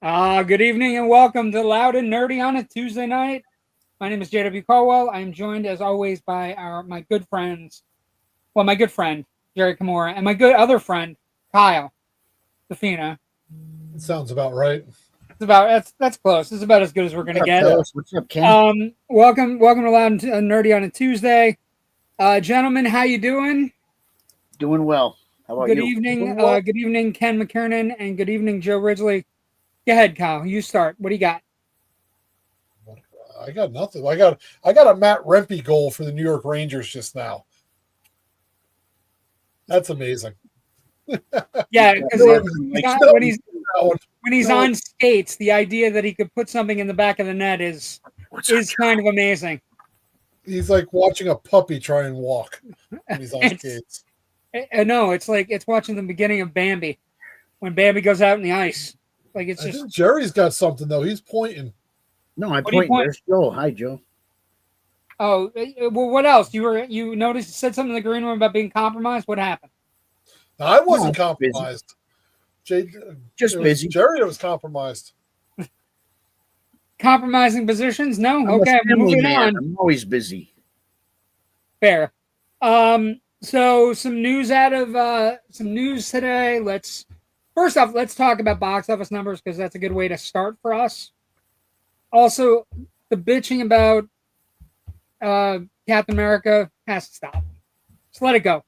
Good evening and welcome to Loud and Nerdy on a Tuesday night. My name is JW Colwell. I am joined as always by my good friends. Well, my good friend Jerry Kamora and my good other friend Kyle Defina. Sounds about right. That's close. It's about as good as we're gonna get. What's up, Ken? Welcome to Loud and Nerdy on a Tuesday. Gentlemen, how you doing? Doing well. How about Good you? evening. Good evening, Ken McKernan, and good evening, Joe Ridgely. Go ahead, Kyle. You start. What do you got? I got nothing. I got a Matt Rempe goal for the New York Rangers just now. That's amazing. Yeah, because when he's on skates, the idea that he could put something in the back of the net is kind of amazing. He's like watching a puppy try and walk when he's on skates. No, it's like it's watching the beginning of Bambi when Bambi goes out in the ice. Like it's I just think Jerry's got something though. He's pointing. No, I'm pointing. There's Joe. Hi, Joe. Oh, well, what else? You noticed said something in the green room about being compromised. What happened? I wasn't compromised. Just busy. Jerry was compromised. Compromising positions? No. I'm Okay, moving on. I'm always busy. Fair. So some news today. First off, let's talk about box office numbers because that's a good way to start for us. Also, the bitching about Captain America has to stop. Just let it go. If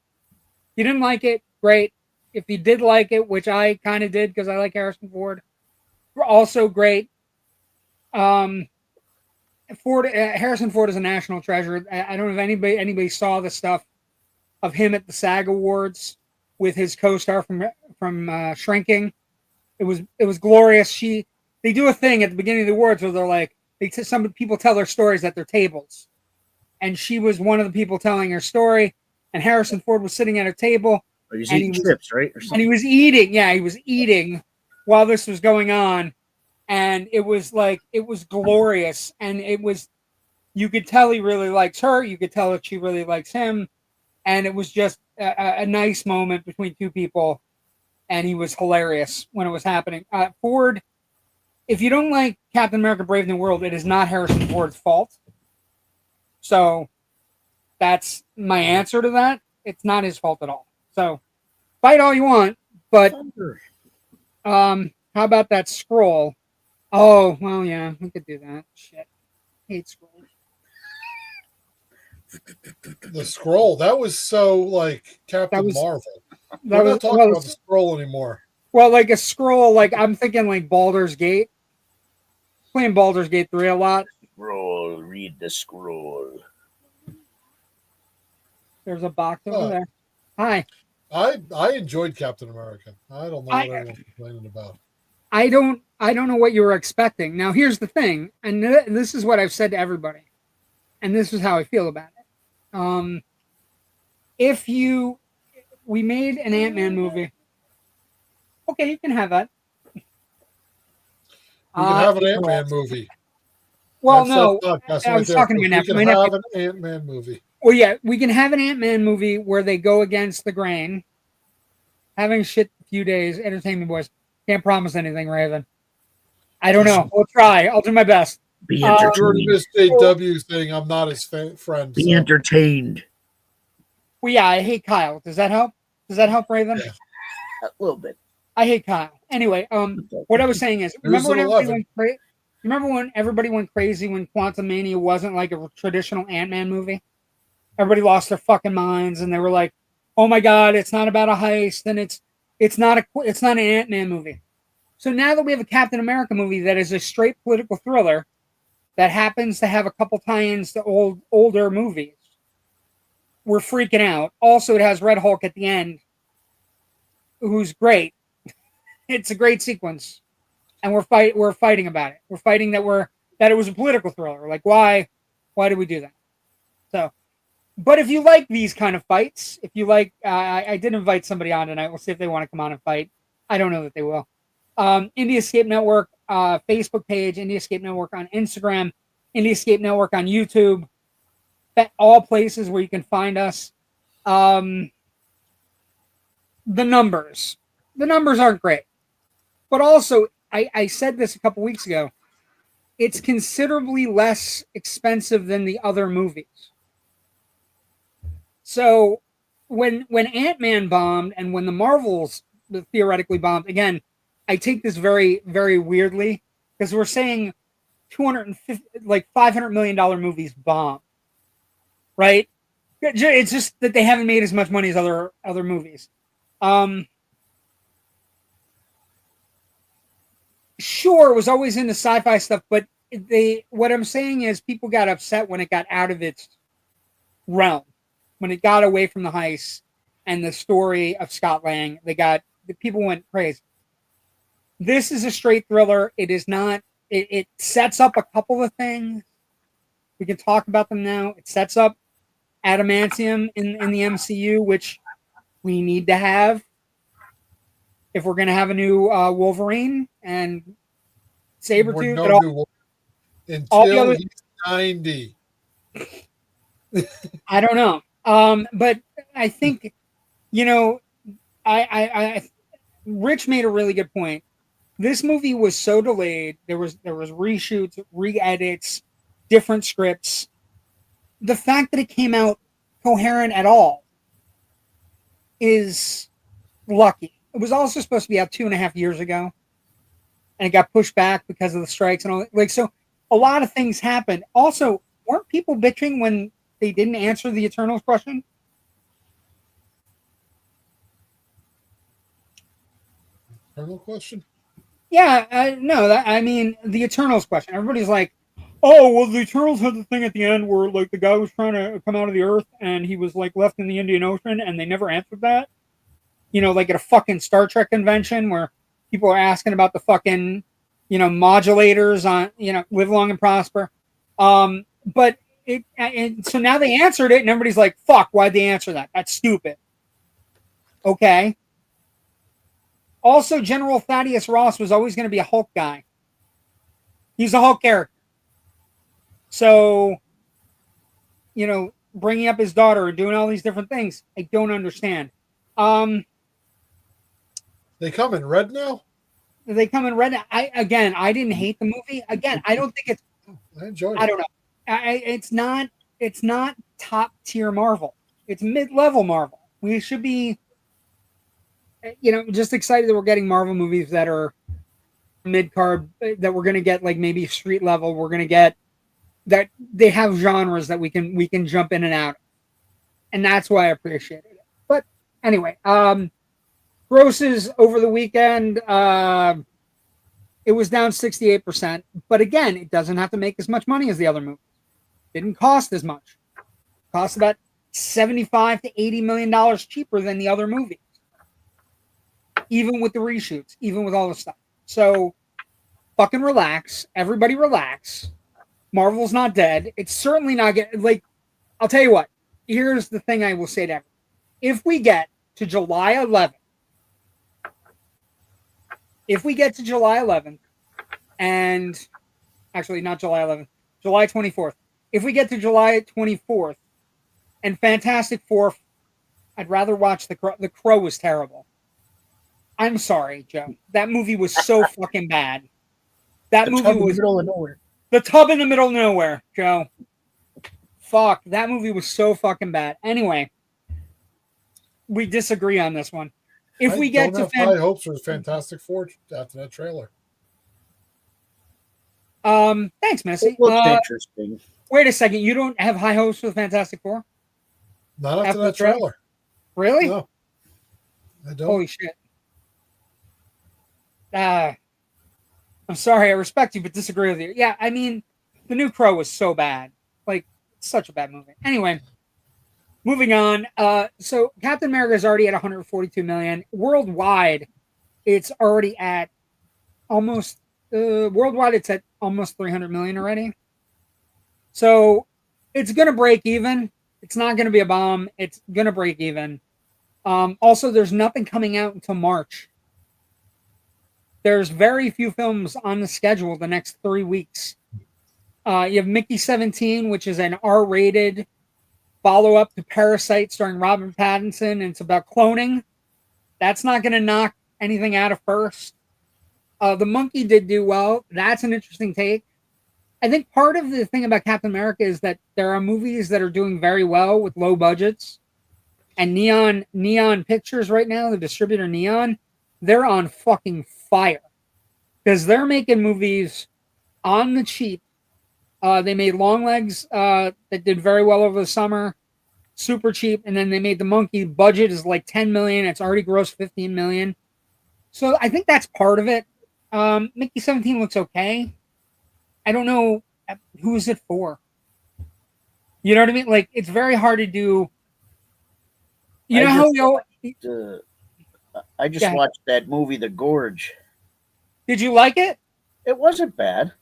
you didn't like it, great. If you did like it, which I kind of did because I like Harrison Ford, also great. Harrison Ford is a national treasure. I don't know if anybody saw the stuff of him at the SAG Awards with his co-star from Shrinking. It was glorious. They do a thing at the beginning of the awards where they're like, some people tell their stories at their tables, and she was one of the people telling her story. And Harrison Ford was sitting at her table. He was eating chips, right? And he was eating. Yeah, he was eating while this was going on, and it was glorious. And you could tell he really likes her. You could tell that she really likes him, and it was just a nice moment between two people. And he was hilarious when it was happening. Ford, if you don't like Captain America: Brave New World, it is not Harrison Ford's fault. So that's my answer to that. It's not his fault at all. So fight all you want, but how about that scroll? Oh, well, yeah, we could do that. Shit. Hate scrolls. The scroll, that was so like Captain Marvel. We're not talking about the scroll anymore. Well, like a scroll, like I'm thinking like Baldur's Gate. Playing Baldur's Gate 3 a lot. Scroll, read the scroll. There's a box over there. Hi. I enjoyed Captain America. I don't know what everyone's complaining about. I don't know what you were expecting. Now here's the thing, and this is what I've said to everybody, and this is how I feel about it. We made an Ant-Man movie. Okay, you can have that. You can have an Ant-Man movie. Well, no, I was talking to my nephew. We can have an Ant-Man movie. Well, yeah, we can have an Ant-Man movie where they go against the grain. Having shit a few days, entertainment boys. Can't promise anything, Raven. I don't know. We'll try. I'll do my best. Be entertained. Jordan missed JW saying I'm not his friend. Be entertained. Well, yeah, I hate Kyle. Does that help? Does that help, Raven? Yeah. A little bit. I hate Kyle. Anyway, what I was saying is, remember when everybody went crazy when Quantum Mania wasn't like a traditional Ant-Man movie? Everybody lost their fucking minds, and they were like, "Oh my god, it's not about a heist, and it's not an Ant-Man movie." So now that we have a Captain America movie that is a straight political thriller that happens to have a couple tie-ins to older movies, we're freaking out. Also, it has Red Hulk at the end, who's great. It's a great sequence, and we're fighting about it. We're fighting that it was a political thriller. Like, why did we do that? So, but if you like these kind of fights, if you like, I did invite somebody on tonight. We'll see if they want to come on and fight. I don't know that they will. Indie Escape Network Facebook page, Indie Escape Network on Instagram, Indie Escape Network on YouTube. All places where you can find us. The numbers aren't great, but also I said this a couple weeks ago. It's considerably less expensive than the other movies. So when Ant-Man bombed and when the Marvels theoretically bombed, again, I take this very, very weirdly because we're saying 250, like $500 million movies bomb, right? It's just that they haven't made as much money as other movies. Sure, it was always into sci-fi stuff, but what I'm saying is people got upset when it got out of its realm, when it got away from the heist and the story of Scott Lang. The people went crazy. This is a straight thriller. It is not. It sets up a couple of things. We can talk about them now. It sets up adamantium in the MCU, which we need to have if we're going to have a new Wolverine and Sabretooth. Until he's 90. I don't know. But I think, Rich made a really good point. This movie was so delayed. There was reshoots, re-edits, different scripts. The fact that it came out coherent at all is lucky. It was also supposed to be out 2.5 years ago, and it got pushed back because of the strikes and all. So a lot of things happened. Also, weren't people bitching when they didn't answer the Eternals question? Eternal question? Yeah, no. I mean, the Eternals question. Everybody's like, "Oh, well, the Eternals had the thing at the end where like the guy was trying to come out of the Earth and he was like left in the Indian Ocean, and they never answered that." Like at a fucking Star Trek convention where people are asking about the fucking, modulators on, live long and prosper. But so now they answered it, and everybody's like, "Fuck, why'd they answer that? That's stupid." Okay. Also, General Thaddeus Ross was always going to be a Hulk guy. He's a Hulk character. So, bringing up his daughter and doing all these different things, I don't understand. They come in red now? They come in red. I didn't hate the movie. Again, I don't think it's. I enjoyed it. I don't know. It's not top tier Marvel. It's mid-level Marvel. We should be, just excited that we're getting Marvel movies that are mid-card, that we're going to get like maybe street level. We're going to get that they have genres that we can jump in and out. And that's why I appreciated it. But anyway, grosses over the weekend, it was down 68%. But again, it doesn't have to make as much money as the other movies. It didn't cost as much. It cost about $75 to $80 million cheaper than the other movies. Even with the reshoots, even with all the stuff. So, fucking relax. Everybody relax. Marvel's not dead. It's certainly not I'll tell you what. Here's the thing I will say to everyone. If we get to July 11th, and actually not July 11th, July 24th. If we get to July 24th and Fantastic Four, I'd rather watch The Crow. The Crow was terrible. I'm sorry, Joe. That movie was so fucking bad. That movie was the middle of nowhere. The Tub in the Middle of Nowhere, Joe. Fuck, that movie was so fucking bad. Anyway, we disagree on this one. If we get to high hopes for Fantastic Four after that trailer. Thanks, Missy. It looks interesting. Wait a second, you don't have high hopes for the Fantastic Four? Not after that trailer. Really? No, I don't. Holy shit. I'm sorry, I respect you, but disagree with you. Yeah, I mean, The New Crow was so bad. Like, such a bad movie. Anyway, moving on. So Captain America is already at 142 million. Worldwide, it's already at almost worldwide it's at almost 300 million already. So it's gonna break even. It's not gonna be a bomb. It's gonna break even. Also, there's nothing coming out until March. There's very few films on the schedule the next 3 weeks. You have Mickey 17, which is an R-rated follow-up to Parasite starring Robert Pattinson, and it's about cloning. That's not going to knock anything out of first. The monkey did do well. That's an interesting take. I think part of the thing about Captain America is that there are movies that are doing very well with low budgets, and Neon Pictures right now, the distributor Neon, they're on fucking fire because they're making movies on the cheap. They made Longlegs that did very well over the summer, super cheap, and then they made The Monkey. Budget is like 10 million. It's already grossed 15 million. So I think that's part of it. Mickey 17 looks okay. I don't know who is it for. You know what I mean? Like, it's very hard to do. You know how we all. I just watched that movie, The Gorge. Did you like it? It wasn't bad.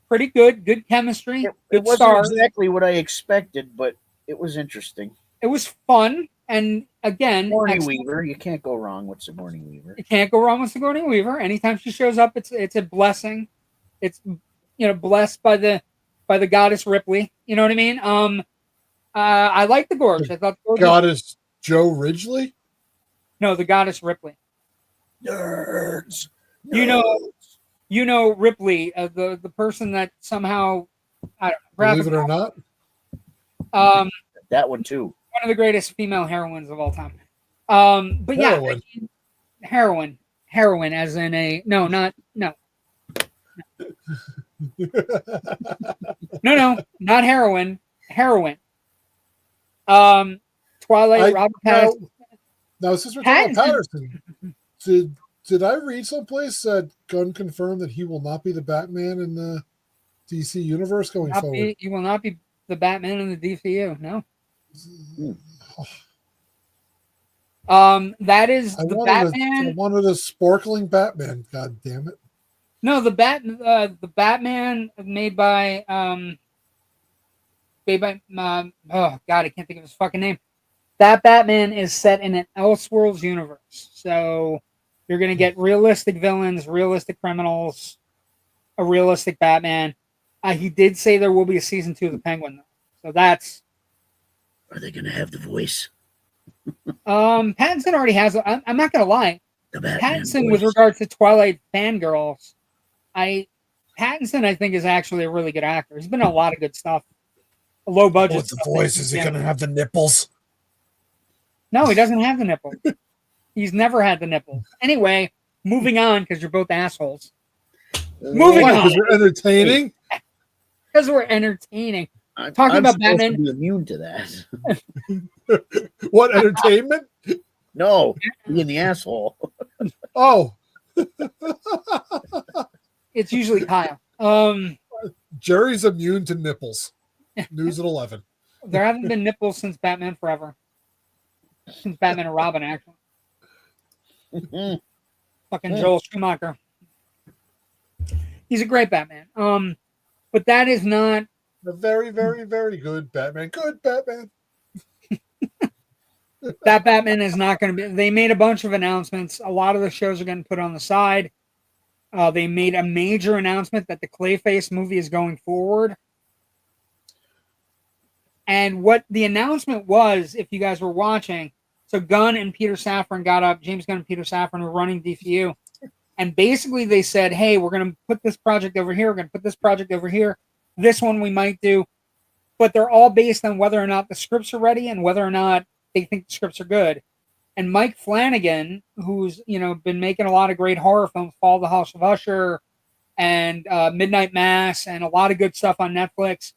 Pretty good. Good chemistry. It wasn't exactly what I expected, but it was interesting. It was fun. And again, Sigourney Weaver. You can't go wrong with Sigourney Weaver. You can't go wrong with Sigourney Weaver. Anytime she shows up, it's a blessing. It's blessed by the goddess Ripley. You know what I mean? I like The Gorge. I thought the goddess Joe Ridgely. No, the goddess Ripley. Nerds. You know Ripley, the person that somehow, I don't know, believe it or not, that one too. One of the greatest female heroines of all time. But heroine. Yeah, heroin, as in a no. No, not heroin. Heroin. Twilight. Robert Pattinson. Now, since we're talking about Patterson, did I read someplace that Gunn confirmed that he will not be the Batman in the DC universe going forward? He will not be the Batman in the DCU. No. That is the Batman. I wanted a sparkling Batman. God damn it! No, the Batman made by oh god, I can't think of his fucking name. That Batman is set in an Elseworlds universe, so you're gonna get realistic villains, realistic criminals, a realistic Batman. He did say there will be a season 2 of the Penguin, though, so that's. Are they gonna have the voice? Pattinson already has. I'm not gonna lie. Pattinson, voice. with regards to Twilight fangirls, Pattinson, I think, is actually a really good actor. He's been in a lot of good stuff. A low budget. What's the voice? Is he gonna have the nipples? No, he doesn't have the nipples. He's never had the nipples. Anyway, moving on, because you're both assholes. Moving on. Because we're entertaining. Because we're entertaining. Talking about Batman. To be immune to that. What, entertainment? No, being the asshole. Oh. It's usually Kyle. Jerry's immune to nipples. News at 11. There haven't been nipples since Batman Forever. Since Batman and Robin, actually. Fucking Joel Schumacher. He's a great Batman. But that is not a very, very, very good Batman. Good Batman. That Batman is not going to be. They made a bunch of announcements. A lot of the shows are getting put on the side. They made a major announcement that the Clayface movie is going forward. And what the announcement was, if you guys were watching, so Gunn and Peter Safran got up, James Gunn and Peter Safran were running DCU, and basically they said, hey, we're going to put this project over here, we're going to put this project over here, this one we might do, but they're all based on whether or not the scripts are ready and whether or not they think the scripts are good. And Mike Flanagan, who's been making a lot of great horror films, Fall of the House of Usher and Midnight Mass and a lot of good stuff on Netflix,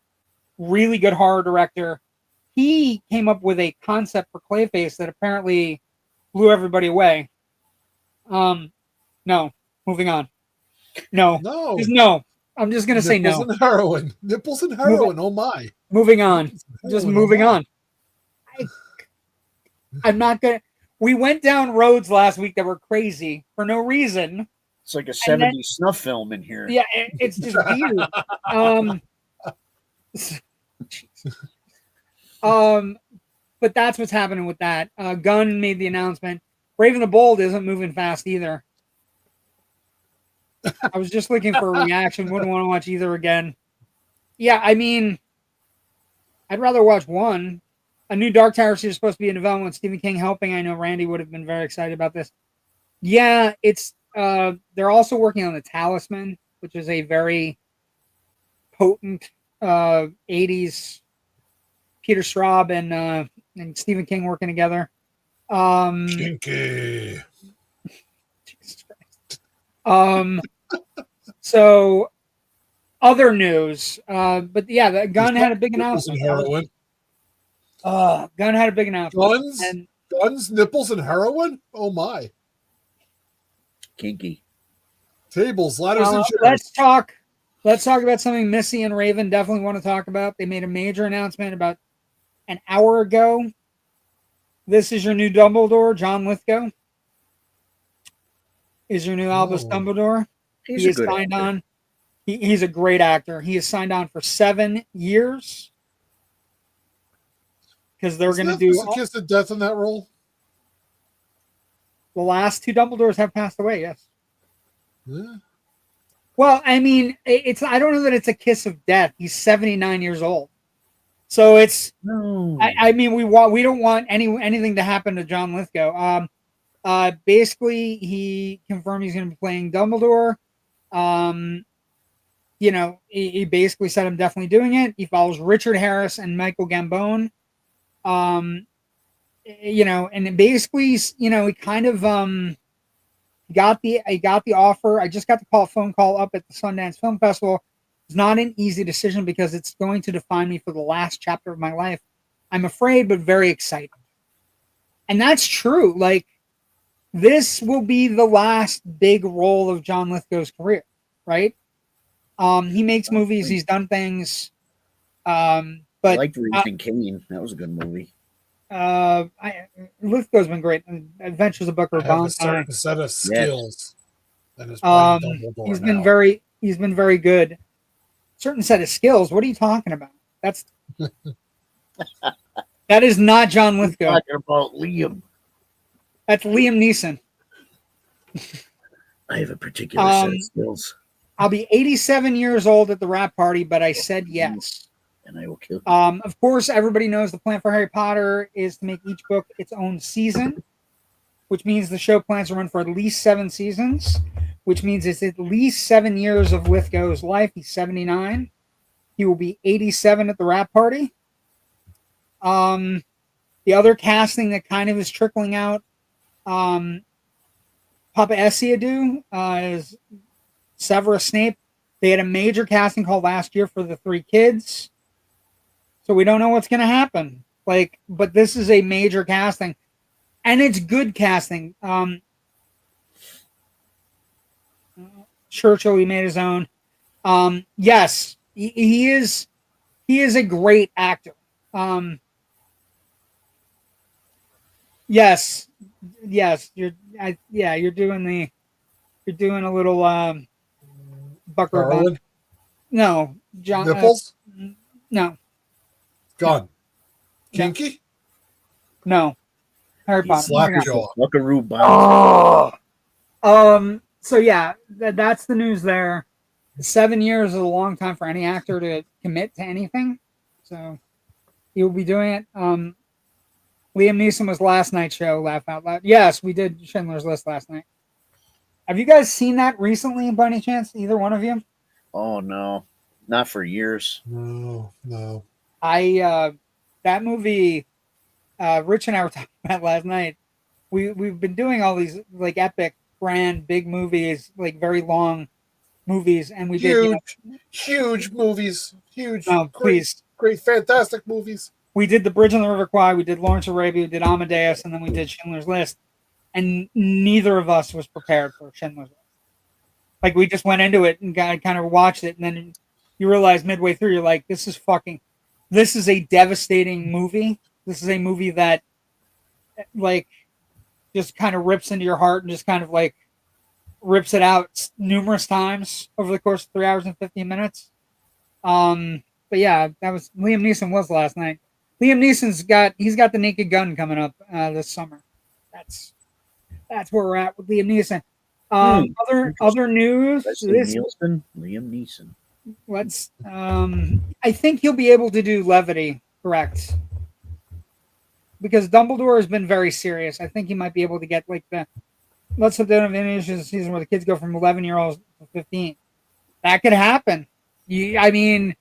really good horror director, he came up with a concept for Clayface that apparently blew everybody away. No, moving on. No. I'm just gonna say no. Nipples and heroin. Nipples and heroin. Oh my. Moving on. Just moving on. I'm not gonna. We went down roads last week that were crazy for no reason. It's like a 70s snuff film in here. Yeah, it's just weird. But that's what's happening with that. Gunn made the announcement. Brave and the Bold isn't moving fast either. I was just looking for a reaction. Wouldn't want to watch either again. Yeah, I mean, I'd rather watch one. A new Dark Tower series is supposed to be in development with Stephen King helping. I know Randy would have been very excited about this. Yeah, it's they're also working on The Talisman, which is a very potent 80s Peter Straub and Stephen King working together. Kinky. Jesus Christ. So other news, but yeah, the Gunn had a big announcement. Heroin. Gunn had a big announcement. Guns, nipples, and heroin. Oh my! Kinky. Tables, ladders, and chairs. Let's talk about something Missy and Raven definitely want to talk about. They made a major announcement about an hour ago. This is your new Dumbledore, John Lithgow. Is your new Albus Dumbledore. He is signed on. He's a great actor. He is signed on for 7 years. Because they're going to do a kiss of death in that role. The last 2 Dumbledores have passed away. Yes. Yeah. Well, I mean, I don't know that it's a kiss of death. He's 79 years old, so it's. No. I mean, we don't want anything to happen to John Lithgow. Basically, he confirmed he's going to be playing Dumbledore. You know, he basically said I'm definitely doing it. He follows Richard Harris and Michael Gambon. You know, and basically, you know, he kind of got the offer. I just got the phone call up at the Sundance Film Festival. It's not an easy decision because it's going to define me for the last chapter of my life. I'm afraid, but very excited. And that's true. Like, this will be the last big role of John Lithgow's career, right? He makes movies. He's done things. But I liked Raising Cain. That was a good movie. Lithgow's been great. Adventures of Buckaroo Banzai. A certain set of skills. He's been very good. Certain set of skills. What are you talking about? That is not John Lithgow. I'm talking about Liam. That's Liam Neeson. I have a particular set of skills. I'll be 87 years old at the wrap party, but I said yes. And I will kill you. Of course, everybody knows the plan for Harry Potter is to make each book its own season, which means the show plans to run for at least 7 seasons, which means it's at least 7 years of Lithgow's life. He's 79. He will be 87 at the wrap party. The other casting that kind of is trickling out, Papa Essiadu is Severus Snape. They had a major casting call last year for the 3 kids. So we don't know what's going to happen. But this is a major casting. And it's good casting. Churchill, he made his own. Yes, he is a great actor. Yes, you're doing a little Buckaroo. No, John. Nipples? No. Gone. Kinky? No. Harry Potter. Slapjaw. Buckaroo Banzai. So yeah, that's the news there. 7 years is a long time for any actor to commit to anything. So you'll be doing it. Liam Neeson was last night's show, Laugh Out Loud. Yes, we did Schindler's List last night. Have you guys seen that recently by any chance? Either one of you? Oh no. Not for years. No. That movie, Rich and I were talking about last night. We've been doing all these like epic, grand, big movies, like very long movies, and we did huge movies, huge. Oh, please, great, fantastic movies. We did The Bridge on the River Kwai, we did Lawrence of Arabia, we did Amadeus, and then we did Schindler's List. And neither of us was prepared for Schindler's List. Like, we just went into it and kind of watched it, and then you realize midway through, you're like, this is a devastating movie. This is a movie that, like, just kind of rips into your heart and just kind of, like, rips it out numerous times over the course of 3 hours and 15 minutes. But yeah, that was Liam Neeson was last night. Liam Neeson's got the Naked Gun coming up this summer. That's where we're at with Liam Neeson. Other news. Liam Neeson. Let's. I think he'll be able to do levity. Correct. Because Dumbledore has been very serious. I think he might be able to get like let's hope they don't have any issues this season where the kids go from 11-year-olds to 15. That could happen. I mean,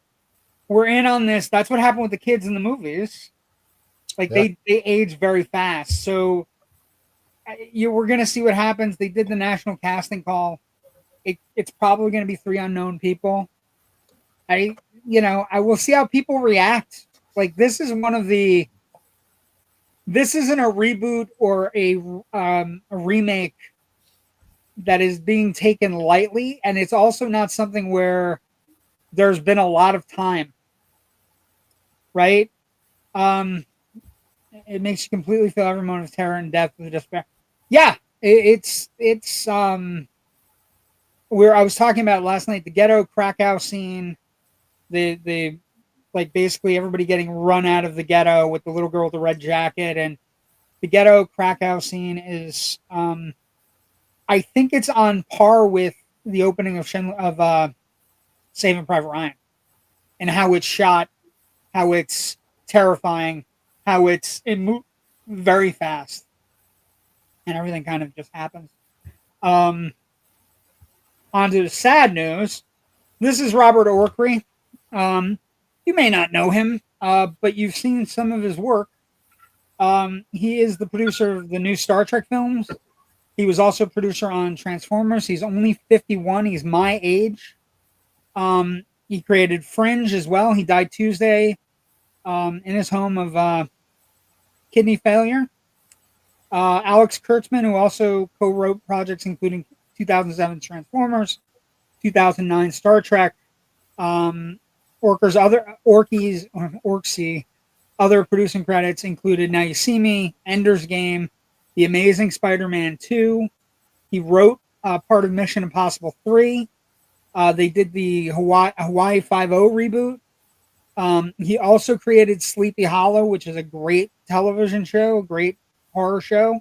we're in on this. That's what happened with the kids in the movies. Like they age very fast. So we're going to see what happens. They did the national casting call. It's probably going to be 3 unknown people. I will see how people react. Like this isn't a reboot or a remake that is being taken lightly, and it's also not something where there's been a lot of time, right? It makes you completely feel every moment of terror and death with despair. Yeah, it's where I was talking about last night, the ghetto Krakow scene, the like basically everybody getting run out of the ghetto with the little girl with the red jacket, and the ghetto Krakow scene is I think it's on par with the opening of Saving Private Ryan, and how it's shot, how it's terrifying, how it's very fast, and everything kind of just happens. On to the sad news. This is Robert Orcrey. You may not know him, but you've seen some of his work. He is the producer of the new Star Trek films. He was also producer on Transformers. He's only 51. He's my age. He created Fringe as well. He died Tuesday in his home of kidney failure. Alex Kurtzman, who also co-wrote projects including 2007 Transformers, 2009 Star Trek, Orcsy. Other producing credits included Now You See Me, Ender's Game, The Amazing Spider-Man 2. He wrote part of Mission Impossible 3. They did the Hawaii Five-0 reboot. He also created Sleepy Hollow, which is a great television show, a great horror show.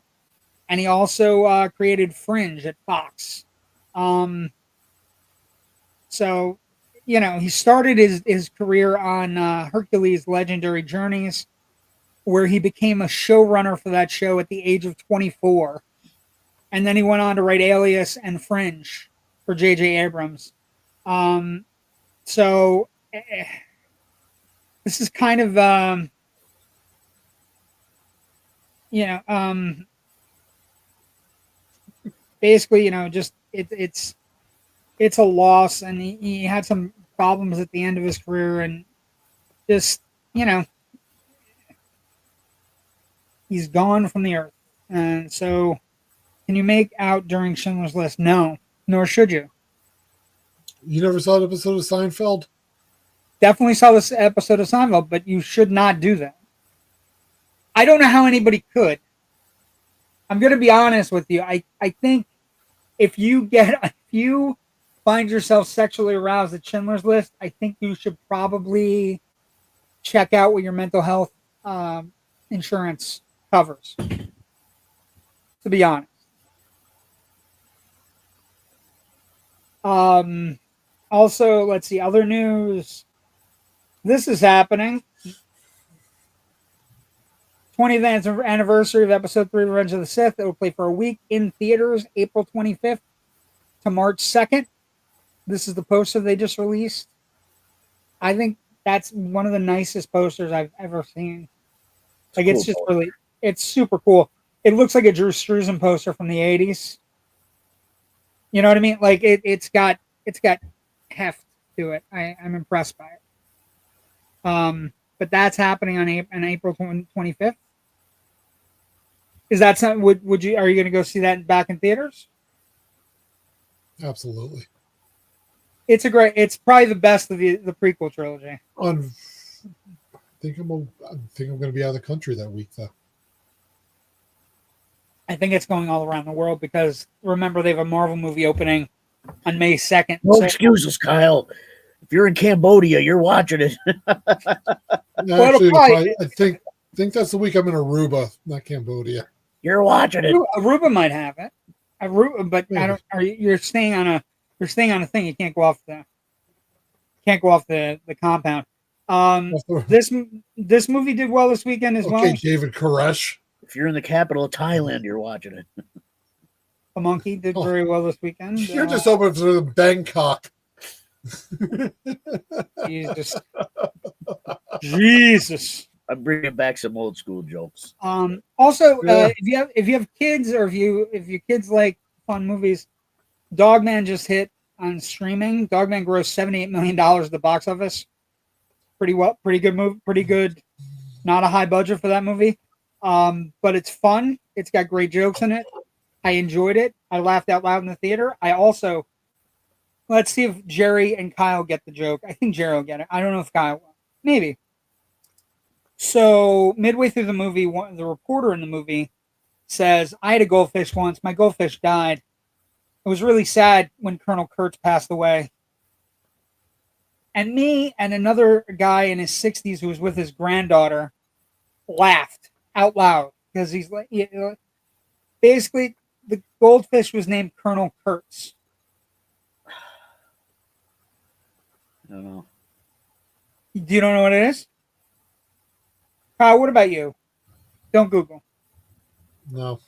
And he also created Fringe at Fox. So, he started his career on Hercules Legendary Journeys, where he became a showrunner for that show at the age of 24. And then he went on to write Alias and Fringe for J.J. Abrams. So this is kind of, basically, just it's a loss, and he had some problems at the end of his career, and just, he's gone from the earth. And so, can you make out during Schindler's List? No, nor should you. You never saw an episode of Seinfeld? Definitely saw this episode of Seinfeld, but you should not do that. I don't know how anybody could. I'm going to be honest with you. I think if you find yourself sexually aroused at Schindler's List, I think you should probably check out what your mental health insurance covers. To be honest. Also, let's see, other news. This is happening. 20th anniversary of Episode 3 Revenge of the Sith. It will play for a week in theaters, April 25th to March 2nd. This is the poster they just released. I think that's one of the nicest posters I've ever seen. Like, it's just really, it's super cool. It looks like a Drew Struzan poster from the 80s. You know what I mean? Like, it's got heft to it. I'm impressed by it. But that's happening on April 25th. Is that something? Are you going to go see that back in theaters? Absolutely. It's probably the best of the prequel trilogy. I think I'm going to be out of the country that week, though. I think it's going all around the world because remember they have a Marvel movie opening on May 2nd. No excuses, Kyle. If you're in Cambodia, you're watching it. Actually, I think that's the week I'm in Aruba, not Cambodia. You're watching it. Aruba might have it. Aruba, but maybe. I don't. You're staying on a thing. You can't go off the compound. This movie did well this weekend as well. Okay, David Koresh. If you're in the capital of Thailand, you're watching it. The monkey did very well this weekend. You're just open for the Bangkok. Jesus. I'm bringing back some old school jokes. Also, if you have kids or if your kids like fun movies, Dogman just hit on streaming. Dogman grossed $78 million at the box office. Pretty good movie, pretty good. Not a high budget for that movie, but it's fun. It's got great jokes in it. I enjoyed it. I laughed out loud in the theater. Let's see if Jerry and Kyle get the joke. I think Jerry will get it. I don't know if Kyle will. Maybe. So midway through the movie, the reporter in the movie says, "I had a goldfish once. My goldfish died. It was really sad when Colonel Kurtz passed away." And me and another guy in his 60s who was with his granddaughter laughed out loud because he's like, basically, the goldfish was named Colonel Kurtz. I don't know. You don't know what it is? Kyle, what about you? Don't Google. No.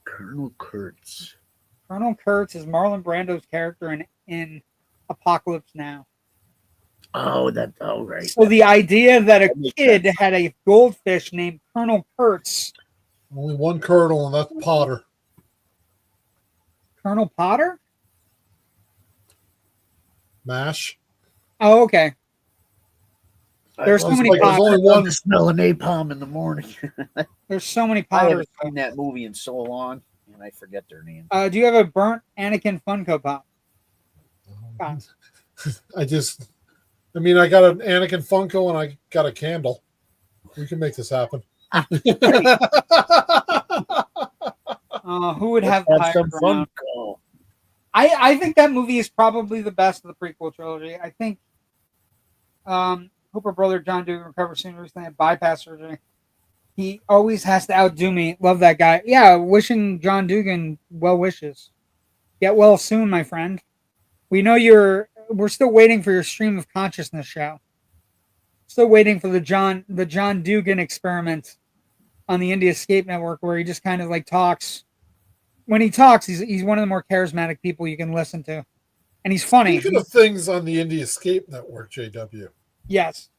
Colonel Kurtz. Colonel Kurtz is Marlon Brando's character in Apocalypse Now. Oh, right. So the idea that a kid had a goldfish named Colonel Kurtz. Only one colonel, and that's Potter. Colonel Potter? MASH. Oh, okay. There's so many Potters. There's only one smell of napalm in the morning. There's so many I Potters. haven't seen that movie in so long, and I forget their name. Do you have a burnt Anakin Funko Pop? I got an Anakin Funko and I got a candle. We can make this happen. Who would have some Funko? I think that movie is probably the best of the prequel trilogy. I think Hooper brother John Dugan recovered soon. Recently had bypass surgery. He always has to outdo me. Love that guy. Yeah, wishing John Dugan well wishes. Get well soon, my friend. We know we're still waiting for your stream of consciousness show. Still waiting for the John Dugan experiment on the Indie Escape Network, where he just kind of like talks. When he talks, he's one of the more charismatic people you can listen to, and he's funny. Speaking of things on the Indie Escape Network, JW. Yes.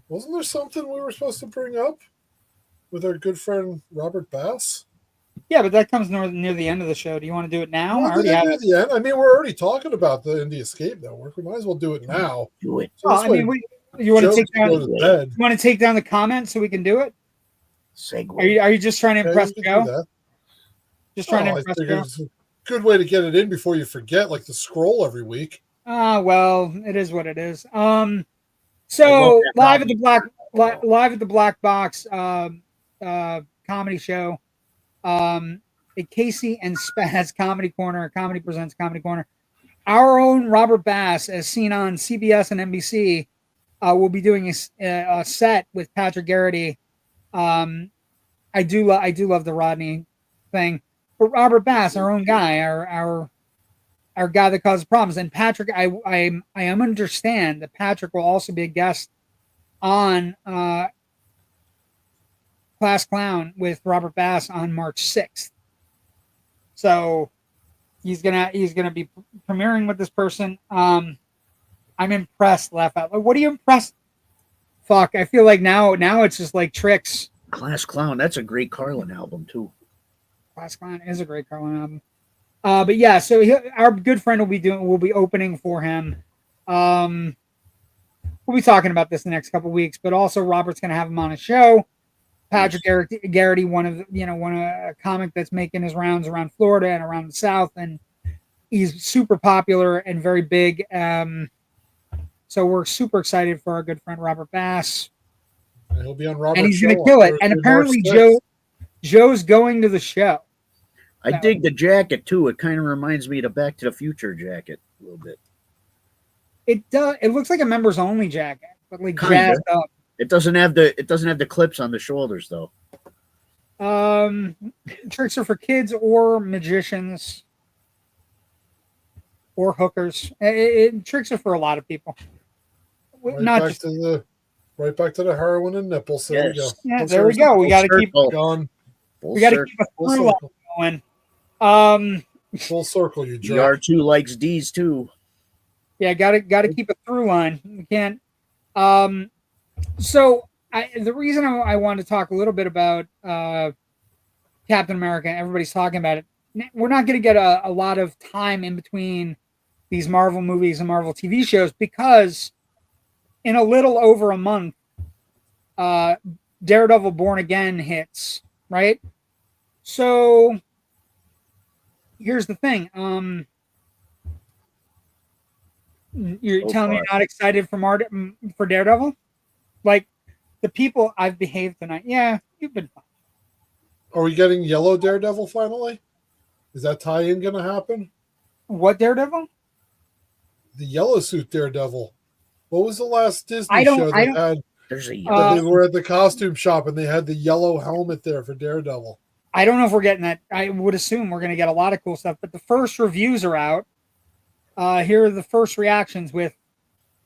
Wasn't there something we were supposed to bring up with our good friend Robert Bass? Yeah, but that comes near the end of the show. Do you want to do it now? Near the end. I mean, we're already talking about the Indie Escape Network. We might as well do it now. Do it. So you want to take down the comments so we can do it? Segue. Are you just trying to impress Joe? Just trying to impress Joe. It's a good way to get it in before you forget, like the scroll every week. Well, it is what it is. So live at the Black Box comedy show. A Casey and Spaz Comedy Corner, Comedy Presents Comedy Corner. Our own Robert Bass, as seen on CBS and NBC, will be doing a set with Patrick Garrity. I do love the Rodney thing, but Robert Bass, our own guy, our guy that causes problems, and Patrick, I understand that Patrick will also be a guest on Class Clown with Robert Bass on March 6th. So he's gonna be premiering with this person. I'm impressed. Laugh out. What are you impressed? Fuck. I feel like now it's just like tricks. Class Clown. That's a great Carlin album too. Class Clown is a great Carlin album. But yeah, so our good friend will be opening for him. We'll be talking about this the next couple weeks, but also Robert's gonna have him on a show. Patrick Garrity, one of a comic that's making his rounds around Florida and around the South, and he's super popular and very big. So we're super excited for our good friend Robert Bass. And he'll be on Robert, and he's going to kill it. And apparently Joe's going to the show. I dig the jacket too. It kind of reminds me of the Back to the Future jacket a little bit. It does. It looks like a members only jacket, but like jazzed up. It doesn't have the clips on the shoulders though. Tricks are for kids or magicians or hookers. Tricks are for a lot of people. Right back to the heroin and nipples. So yes. We go. Yeah, there we go. We got to keep going. We got to keep a through line going. Full circle, you jerk. R2 likes D's too. Yeah, gotta keep a through line. We can't. So the reason I wanted to talk a little bit about Captain America, everybody's talking about it. We're not going to get a lot of time in between these Marvel movies and Marvel TV shows because in a little over a month, Daredevil Born Again hits, right? So here's the thing. You're telling me you're not excited for Daredevil? Like the people I've behaved tonight. Yeah, you've been fine. Are we getting Yellow Daredevil finally? Is that tie-in going to happen? What Daredevil? The Yellow Suit Daredevil. What was the last Disney show that had? They were at the costume shop and they had the yellow helmet there for Daredevil. I don't know if we're getting that. I would assume we're going to get a lot of cool stuff, but the first reviews are out. Here are the first reactions with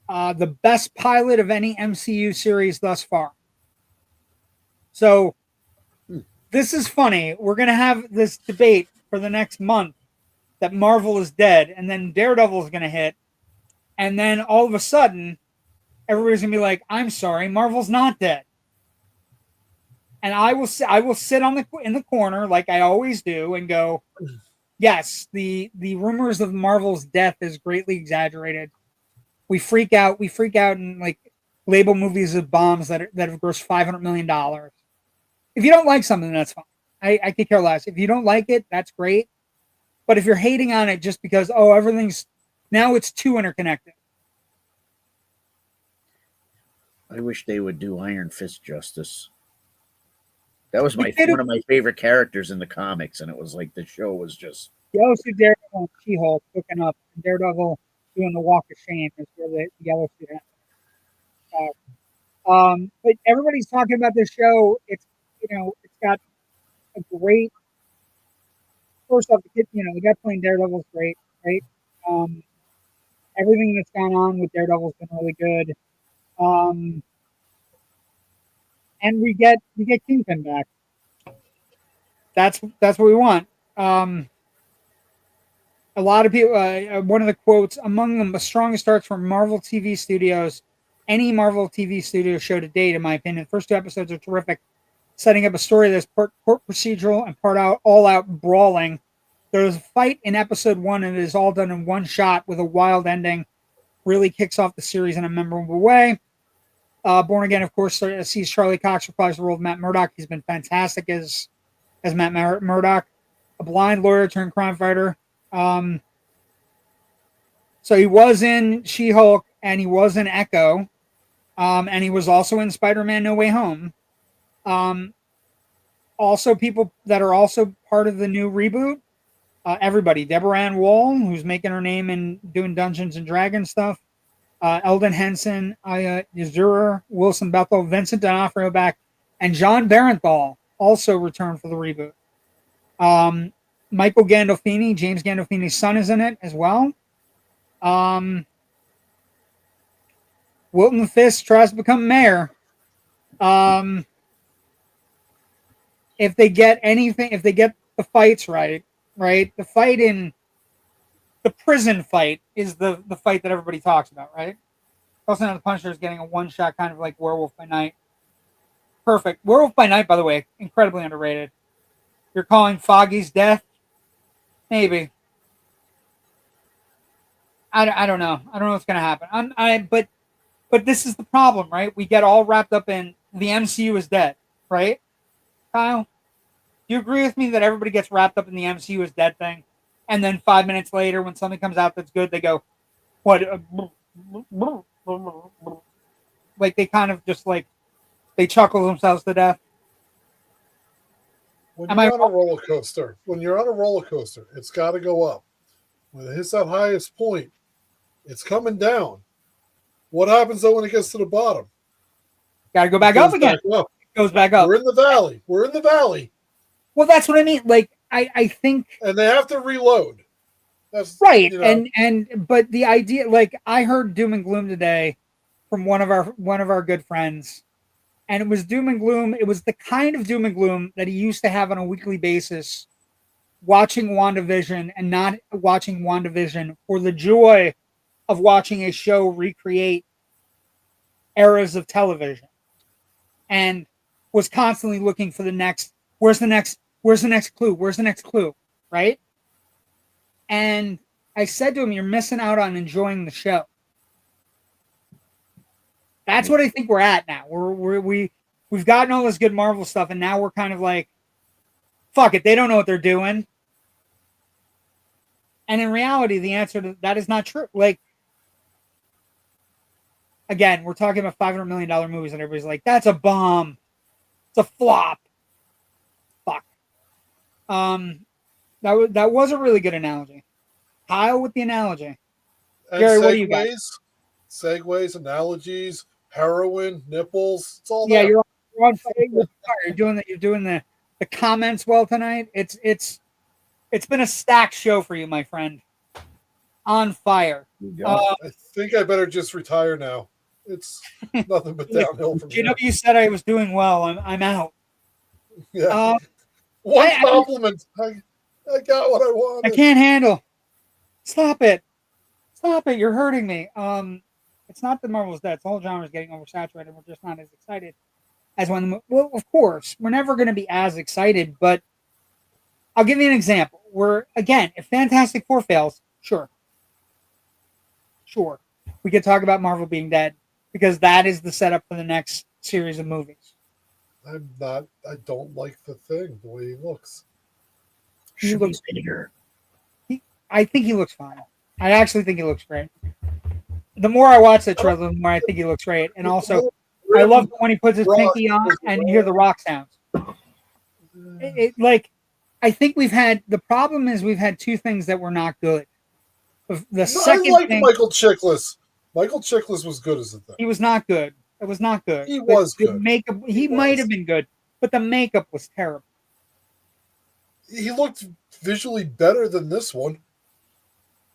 the best pilot of any MCU series thus far. So this is funny. We're going to have this debate for the next month that Marvel is dead, and then Daredevil is going to hit, and then all of a sudden, everybody's going to be like, "I'm sorry, Marvel's not dead." And I will sit in the corner like I always do and go, "Yes, the rumors of Marvel's death is greatly exaggerated. We freak out and like label movies as bombs that have grossed $500 million. If you don't like something, that's fine. I could care less. If you don't like it, that's great. But if you're hating on it just because everything's now it's too interconnected." I wish they would do Iron Fist justice. That was one of my favorite characters in the comics, and it was like the show was just. Yellow Suit Daredevil and She-Hulk hooking up, and Daredevil doing the walk of shame is where the Yellow Suit has. But everybody's talking about this show. It's it's got a great. First off, the guy playing Daredevil is great, right? Everything that's gone on with Daredevil has been really good. And we get Kingpin back. That's what we want. A lot of people. One of the quotes among them, the strongest starts from Marvel TV studios. Any Marvel TV studio show to date, in my opinion. The first 2 episodes are terrific, setting up a story that's part procedural and part all out brawling. There's a fight in episode 1, and it is all done in one shot with a wild ending. Really kicks off the series in a memorable way. Born Again, of course, sees Charlie Cox reprise the role of Matt Murdock. He's been fantastic as Matt Murdock, a blind lawyer turned crime fighter. So he was in She-Hulk and he was in Echo, and he was also in Spider-Man: No Way Home. Also, people that are also part of the new reboot. Everybody, Deborah Ann Woll, who's making her name in doing Dungeons and Dragons stuff. Eldon Henson, Yazura, Wilson Bethel, Vincent D'Onofrio back, and John Barenthal also returned for the reboot. Michael Gandolfini, James Gandolfini's son, is in it as well. Wilton Fisk tries to become mayor. If they get the fights right, the fight in the prison fight is the fight that everybody talks about, right? Also, the Punisher is getting a one-shot kind of like Werewolf by Night. Perfect. Werewolf by Night, by the way, incredibly underrated. You're calling Foggy's death? Maybe. I don't know. I don't know what's going to happen. But this is the problem, right? We get all wrapped up in the MCU is dead, right? Kyle, do you agree with me that everybody gets wrapped up in the MCU is dead thing? And then 5 minutes later, when something comes out that's good, they go, what? Like they kind of just like, they chuckle themselves to death. When you're on a roller coaster, it's got to go up. When it hits that highest point, it's coming down. What happens though when it gets to the bottom? Got to go back up again. It goes back up. We're in the valley. Well, that's what I mean. Like, I think, and they have to reload. That's right. But the idea, like, I heard doom and gloom today from one of our good friends, and it was doom and gloom. It was the kind of doom and gloom that he used to have on a weekly basis watching WandaVision and not watching WandaVision for the joy of watching a show recreate eras of television, and was constantly looking for the next, where's the next clue, right? And I said to him, you're missing out on enjoying the show. That's what I think we're at now. We've gotten all this good Marvel stuff, and now we're kind of like, fuck it, they don't know what they're doing. And in reality, the answer to that is not true. Like, again, we're talking about $500 million movies, and everybody's like, that's a bomb. It's a flop. Fuck. That was a really good analogy. Kyle with the analogy. And Jerry, what do you got? Segues, analogies, heroin, nipples. It's all yeah, there. you're on fire. You're doing the comments well tonight. It's been a stacked show for you, my friend. On fire. I think I better just retire now. It's nothing but downhill from here. JW said I was doing well. I'm out. Yeah. One compliment. I got what I wanted. I can't handle. Stop it. You're hurting me. It's not that Marvel's dead. The whole genre is getting oversaturated. We're just not as excited as when. Well, of course, we're never going to be as excited. But I'll give you an example. If Fantastic Four fails, sure, we could talk about Marvel being dead because that is the setup for the next series of movies. I don't like the Thing, the way he looks. He looks bigger. I think he looks fine. I actually think he looks great. The more I watch the trailer, the more I think he looks great. And also, I love when he puts his pinky on and you hear the rock sounds. I think the problem is we've had two things that were not good. I like Michael Chiklis. Michael Chiklis was good as a Thing. He was not good. It was not good. He was good. The makeup, he might have been good, but the makeup was terrible. He looked visually better than this one.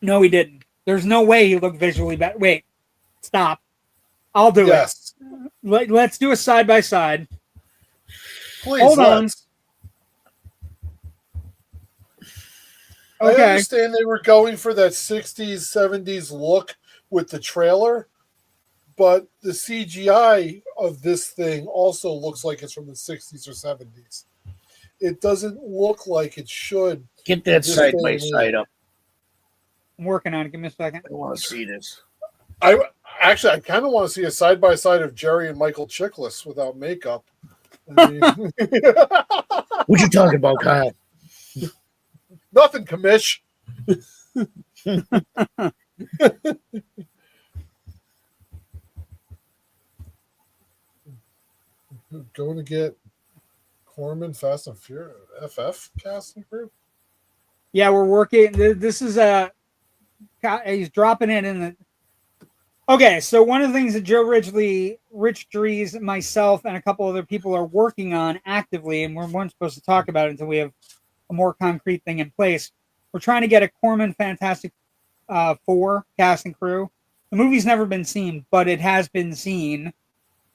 No, he didn't. There's no way he looked visually better. Wait, stop. I'll do it. Let's do a side by side. Please. Hold on. Okay. I understand they were going for that 60s, 70s look with the trailer, but the CGI of this thing also looks like it's from the 60s or 70s. It doesn't look like it should. Get that side by side up. I'm working on it. Give me a second. I want to see this. I kind of want to see a side by side of Jerry and Michael Chiklis without makeup. What you talking about, Kyle? Nothing, commish. Going to get Corman, Fast and Furious, FF casting group. Yeah, we're working. This is he's dropping it in the. Okay, so one of the things that Joe Ridgely, Rich Dries, myself, and a couple other people are working on actively, and we weren't supposed to talk about it until we have a more concrete thing in place. We're trying to get a Corman Fantastic Four cast and crew. The movie's never been seen, but it has been seen.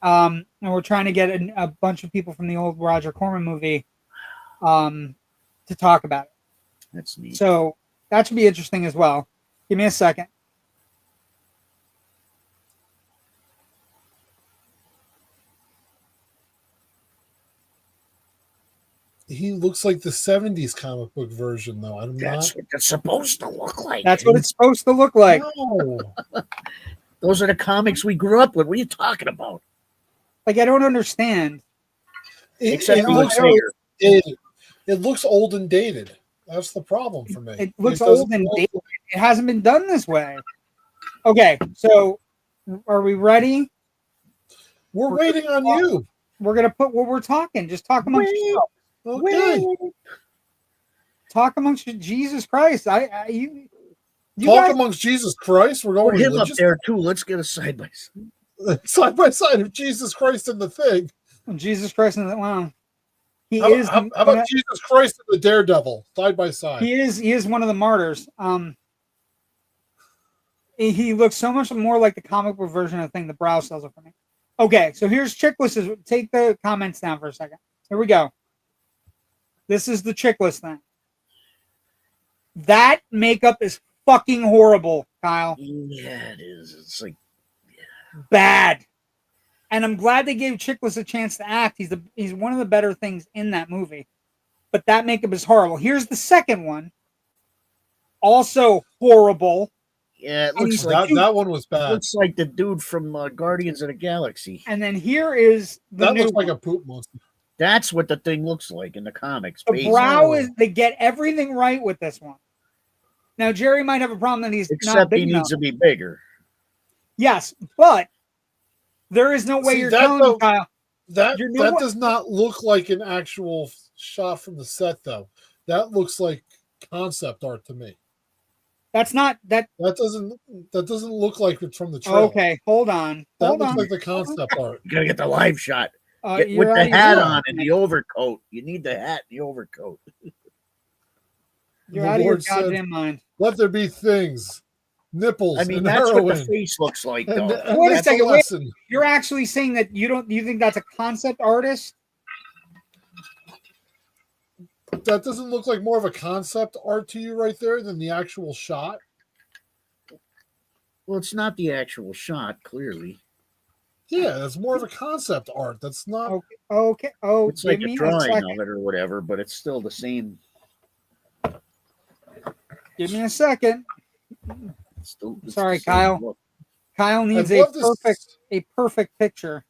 And we're trying to get a bunch of people from the old Roger Corman movie to talk about it. That's neat. So that should be interesting as well. Give me a second. He looks like the 70s comic book version, though. That's what it's supposed to look like. That's what it's supposed to look like. No. Those are the comics we grew up with. What are you talking about? Like, I don't understand. It looks old and dated. That's the problem for me. It looks old and dated. It hasn't been done this way. Okay, so are we ready? We're waiting on you. We're going to put what we're talking. Just talk amongst yourselves. Okay. Talk amongst Jesus Christ. You talk amongst Jesus Christ. We're going put him up there too. Let's get a side by side of Jesus Christ and the Thing. Jesus Christ and the wow. How about Jesus Christ and the Daredevil side by side? He is one of the martyrs. He looks so much more like the comic book version of the Thing. The brow sells it for me. Okay, so here's Chickless. Take the comments down for a second. Here we go. This is the Chickless thing. That makeup is fucking horrible, Kyle. Yeah, it is. It's like bad. And I'm glad they gave Chiklis a chance to act. He's one of the better things in that movie. But that makeup is horrible. Here's the second one. Also horrible. Yeah, it looks like that one was bad. Looks like the dude from Guardians of the Galaxy. And then here is the that new looks like one. a poop monster. That's what the thing looks like in the comics. The brow is, they get everything right with this one. Now Jerry might have a problem that he's not big he needs enough. to be bigger. Yes, but there is no way you're telling me, Kyle. That does not look like an actual shot from the set, though. That looks like concept art to me. That's not that. That doesn't look like it's from the trailer. Okay, hold on. That looks like the concept art. You gotta get the live shot. With You're the hat on and the overcoat. You need the hat and the overcoat. You're out of your goddamn mind. Let there be things. Nipples. I mean, and that's heroin. what the face looks like, though. Wait a second. Wait. Lesson. You're actually saying that you think that's a concept artist? That doesn't look like more of a concept art to you right there than the actual shot? Well, it's not the actual shot, clearly. Yeah, that's more of a concept art. That's not... Okay. Oh, it's like a drawing of it or whatever, but it's still the same. Give me a second. Sorry, Kyle. Look. Kyle needs a perfect picture.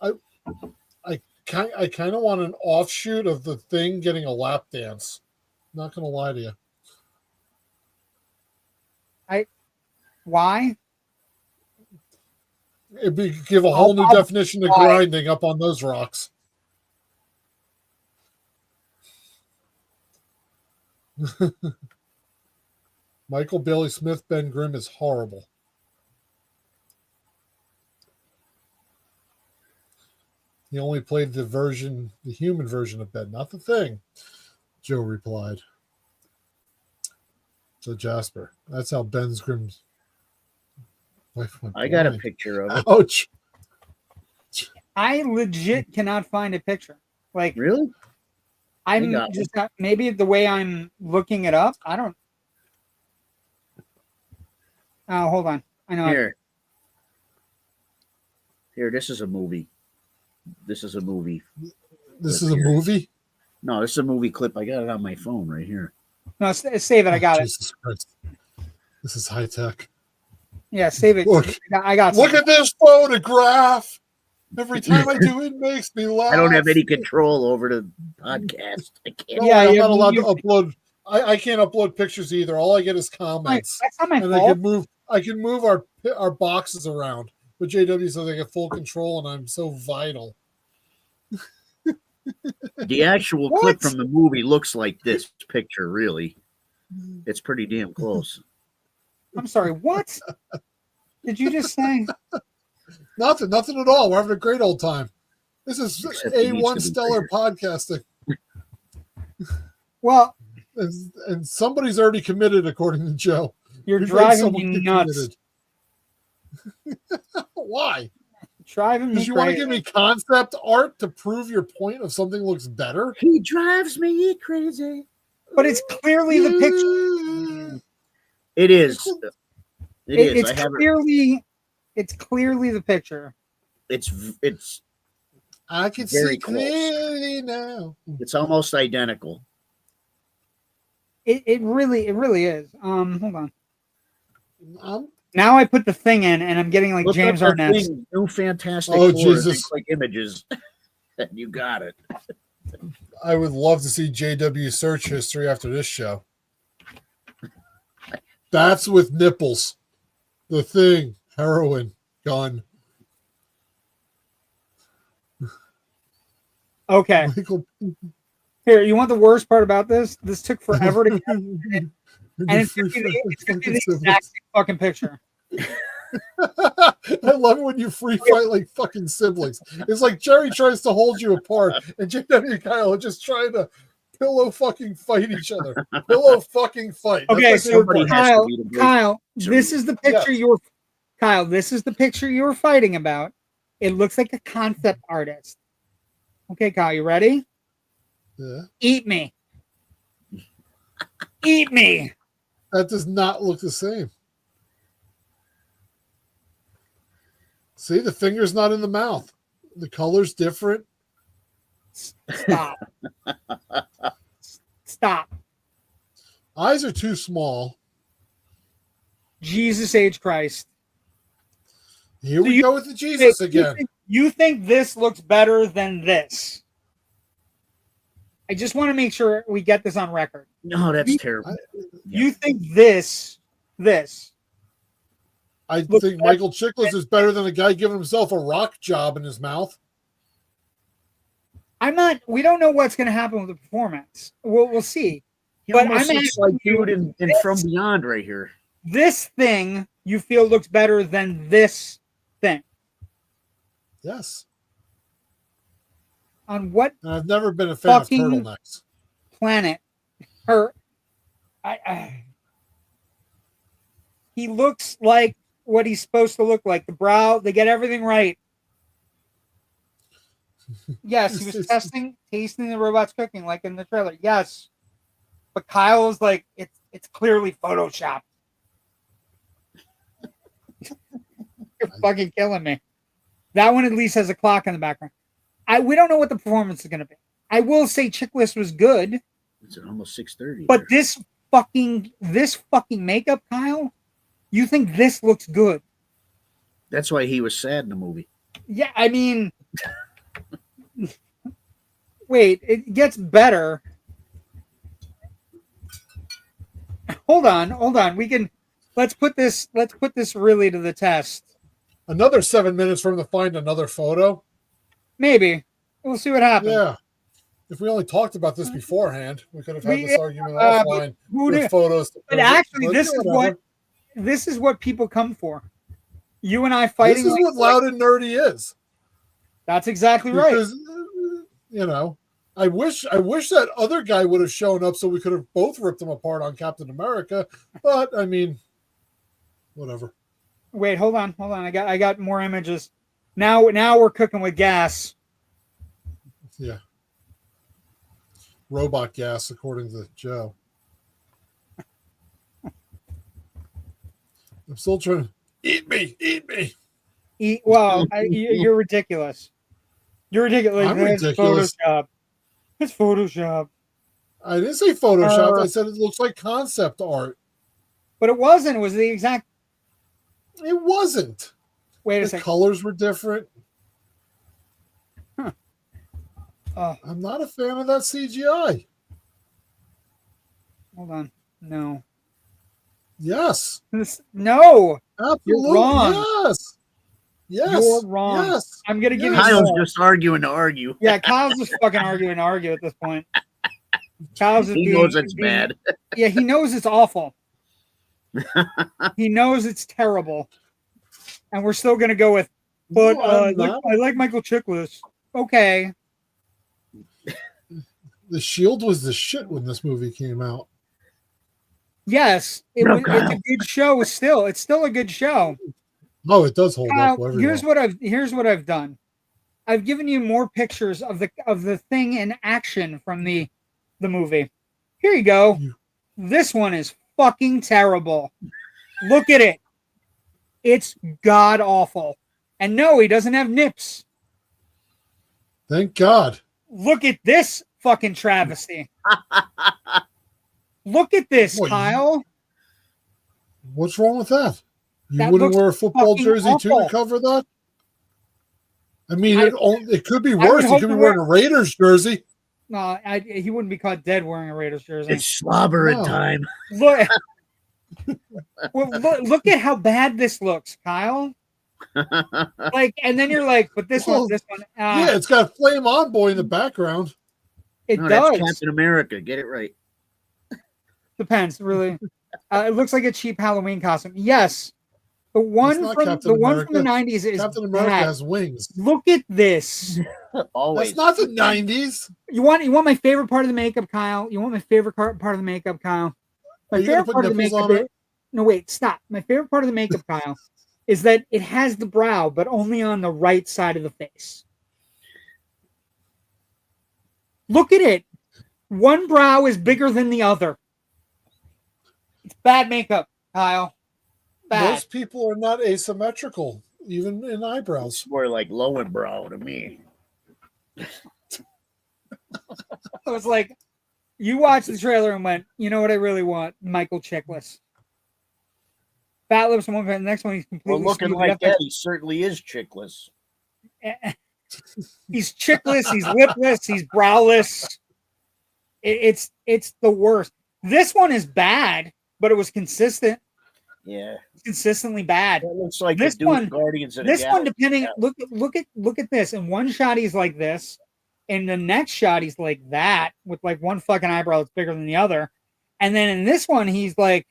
I kind of want an offshoot of the Thing getting a lap dance. Not gonna lie to you. Why? It'd give a whole new definition of grinding up on those rocks. Michael Bailey Smith, Ben Grimm is horrible. He only played the human version of Ben, not the Thing, Joe replied. So Jasper, that's how Ben Grimm's wife went blind. I got a picture of it. Ouch. I legit cannot find a picture. Like, really? I'm just not, maybe the way I'm looking it up. I don't. Oh, hold on. I know. Here, this is a movie. This is a movie. This is a movie? No, this is a movie clip. I got it on my phone right here. No, save it. I got Jesus Christ. This is high tech. Yeah, save it. Look, I got look at this photograph. Every time I do it, makes me laugh. I don't have any control over the podcast. I can't. No, I'm not allowed to upload. I can't upload pictures either. All I get is comments. That's not my and fault. I can move our boxes around. But JW says I get full control, and I'm so vital. The actual clip from the movie looks like this picture, really. It's pretty damn close. I'm sorry, what? Did you just say? Nothing at all. We're having a great old time. This is A1 stellar podcasting. Well, and somebody's already committed, according to Joe. You're driving me nuts. Why? Driving me Because you want to give me concept art to prove your point of something looks better? He drives me crazy. But it's clearly the picture. It is. It's clearly the picture. It's. I can see clearly now. It's almost identical. It really is. Hold on. Now I put the Thing in, and I'm getting like James Arnett. New Fantastic Four, Jesus! Like images. You got it. I would love to see JW search history after this show. That's with nipples. The Thing, heroin, gun. Okay. Here, you want the worst part about this? This took forever to get, and it's gonna be the exact same fucking picture. I love it when you free fight like fucking siblings. It's like Jerry tries to hold you apart, and JW and Kyle are just trying to pillow fucking fight each other. Pillow fucking fight. Okay, so Kyle, this is the picture Kyle, this is the picture you were fighting about. It looks like a concept artist. Okay, Kyle, you ready? Yeah. Eat me. Eat me. That does not look the same. See, the finger's not in the mouth. The color's different. Stop. Stop. Eyes are too small. Jesus H. Christ. Here we go with the Jesus again. You think this looks better than this? I just want to make sure we get this on record. No, that's terrible. You think this? I think Michael Chiklis is better than a guy giving himself a rock job in his mouth. We don't know what's going to happen with the performance. We'll see. He But almost I'm looks like asking you, dude in From Beyond right here. This thing you feel looks better than this thing. Yes. On what I've never been a fan of turtlenecks. Planet? He looks like what he's supposed to look like. The brow, they get everything right. Yes, he was tasting the robot's cooking, like in the trailer. Yes, but Kyle is like, it's clearly photoshopped. You're fucking killing me. That one at least has a clock in the background. We don't know what the performance is going to be. I will say Chicklist was good. It's almost 6:30. But this fucking makeup, Kyle, you think this looks good? That's why he was sad in the movie. Yeah, I mean, wait, it gets better. Hold on. Let's put this really to the test. Another 7 minutes for him to find another photo. Maybe. We'll see what happens. Yeah. If we only talked about this beforehand, we could have had this argument offline with photos. But actually, this is what people come for. You and I fighting. This is what Loud and Nerdy is. That's exactly right. Because, I wish that other guy would have shown up so we could have both ripped him apart on Captain America. But I mean, whatever. Wait, hold on. I got more images. Now we're cooking with gas. Yeah. Robot gas, according to Joe. I'm still trying to eat me. Well, you're ridiculous. You're ridiculous. I'm ridiculous. It's Photoshop. I didn't say Photoshop. I said it looks like concept art. But it wasn't. It was the exact. It wasn't. Wait a the second. Colors were different. Huh. I'm not a fan of that CGI. Hold on. No. Yes. No. Absolutely. You're wrong. Yes. You're wrong. Yes. I'm gonna give you. Kyle's just arguing to argue. Yeah, Kyle's just fucking arguing to argue at this point. He knows it's bad. Yeah, he knows it's awful. He knows it's terrible, and we're still gonna go with. But I like Michael Chiklis. Okay. The Shield was the shit when this movie came out. Yes, it's a good show. It's still a good show. Oh, it does hold up. Here's what I've done. I've given you more pictures of the thing in action from the movie. Here you go. This one is fucking terrible. Look at it. It's god awful. And no, he doesn't have nips. Thank God. Look at this fucking travesty. Look at this, Kyle. What's wrong with that? You wouldn't wear a football jersey too to cover that? I mean, it could be worse. He could be wearing a Raiders jersey. No, he wouldn't be caught dead wearing a Raiders jersey. It's slobbering time. Look, look at how bad this looks, Kyle. And then you're like, but this one. Yeah, it's got Flame On Boy in the background. It does. That's Captain America. Get it right. Depends, really. It looks like a cheap Halloween costume. Yes. The one from the 90s is Captain America has wings. Look at this. Always. That's not the 90s. You want my favorite part of the makeup, Kyle? You want my favorite part of the makeup, Kyle? My favorite part of the makeup. No, wait, stop. My favorite part of the makeup, Kyle, is that it has the brow, but only on the right side of the face. Look at it. One brow is bigger than the other. It's bad makeup, Kyle. Bad. Most people are not asymmetrical, even in eyebrows. More like lowenbrow to me. It was like, you watched the trailer and went, you know what I really want? Michael Chiklis. Fat lips on one part, the next one he's completely Well, looking skewed. like that, he certainly is chickless. He's chickless, he's lipless, he's browless. It's the worst. This one is bad, but it was consistent. Yeah, Consistently bad. that looks like This the dude one, Guardians of this the one, Galaxy. depending, look at this. In one shot, he's like this. In the next shot, he's like that with like one fucking eyebrow that's bigger than the other. And then in this one, he's like,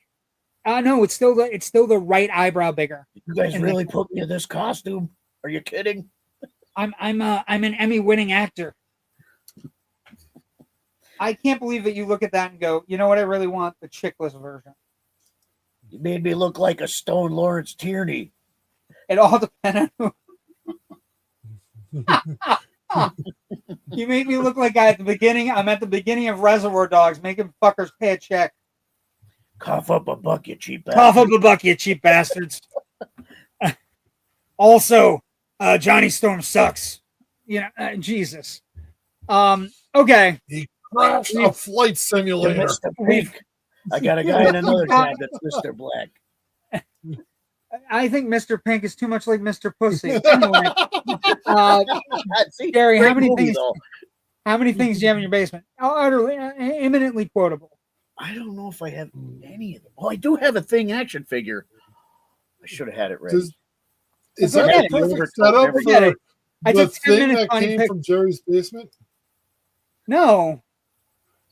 no, it's still the right eyebrow bigger. You guys really put me in this costume? Are you kidding? I'm an Emmy-winning actor. I can't believe that you look at that and go, you know what I really want? The chickless version. You made me look like a stone Lawrence Tierney. It all depends on who. You made me look like I'm at the beginning of Reservoir Dogs, making fuckers pay a check. Cough up a buck, you cheap bastard. Cough up a buck, you cheap bastards. Also, Johnny Storm sucks. Jesus. Okay. He crashed a flight simulator. Mr. Pink. I got a guy in another job that's Mr. Black. I think Mr. Pink is too much like Mr. Pussy. Anyway, Gary, how many things do you have in your basement? Utterly, imminently quotable. I don't know if I have any of them. Oh, I do have a Thing action figure. I should have had it ready. Is that a perfect setup for the thing that came from Jerry's basement? No.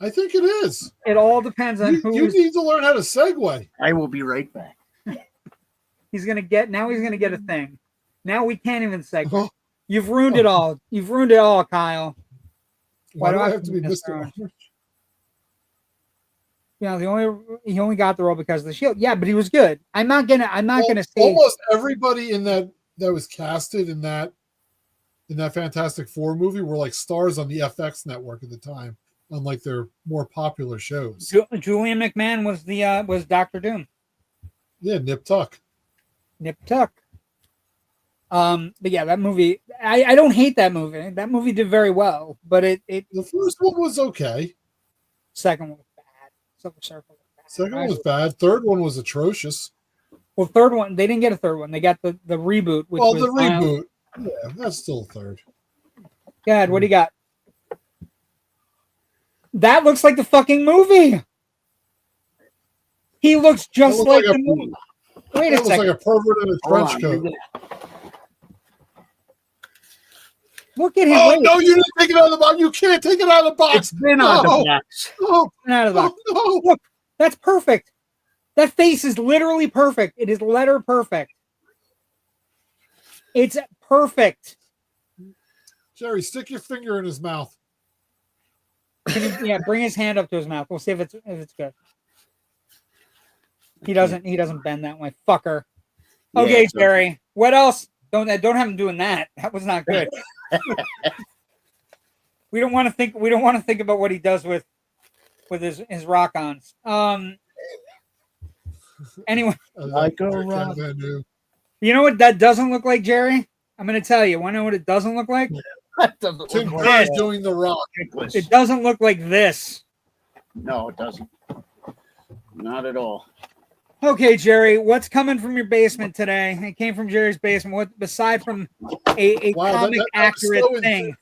I think it is. It all depends on who. You need to learn how to segue. I will be right back. He's gonna get a thing. Now we can't even segue. You've ruined it all. You've ruined it all, Kyle. Why do I have to be Mr. He only got the role because of the shield. Yeah, but he was good. I'm not gonna say almost everybody in that was casted in that Fantastic Four movie were like stars on the FX network at the time, unlike their more popular shows. Julian McMahon was Dr. Doom. Yeah, Nip Tuck. But yeah, that movie. I don't hate that movie. That movie did very well, but the first one was okay. Second one was bad. Silver Surfer was bad. Second one was bad. Third one was atrocious. Well, third one, they didn't get a third one. They got the reboot. Which was the reboot. Yeah, that's still third. God, what do you got? That looks like the fucking movie. He looks just like the movie. Wait a second. Looks like a pervert in a trench coat. Look at him. Oh, no, you didn't take it out of the box. You can't take it out of the box. It's been out of the box. Oh, out of the box. No. Look, that's perfect. That face is literally perfect. It is letter perfect. It's perfect. Jerry, stick your finger in his mouth. Bring his hand up to his mouth. We'll see if it's good. He doesn't bend that way, fucker. Okay, yeah, Jerry. What else? Don't have him doing that. That was not good. We don't want to think about what he does with his rock-ons. Anyway, like a rock. You know what that doesn't look like, Jerry? I'm going to tell you. Want to know what it doesn't look like? Tim Curry's doing the rock. It doesn't look like this. No, it doesn't. Not at all. Okay, Jerry, what's coming from your basement today? It came from Jerry's basement. What, aside from a comic accurate thing?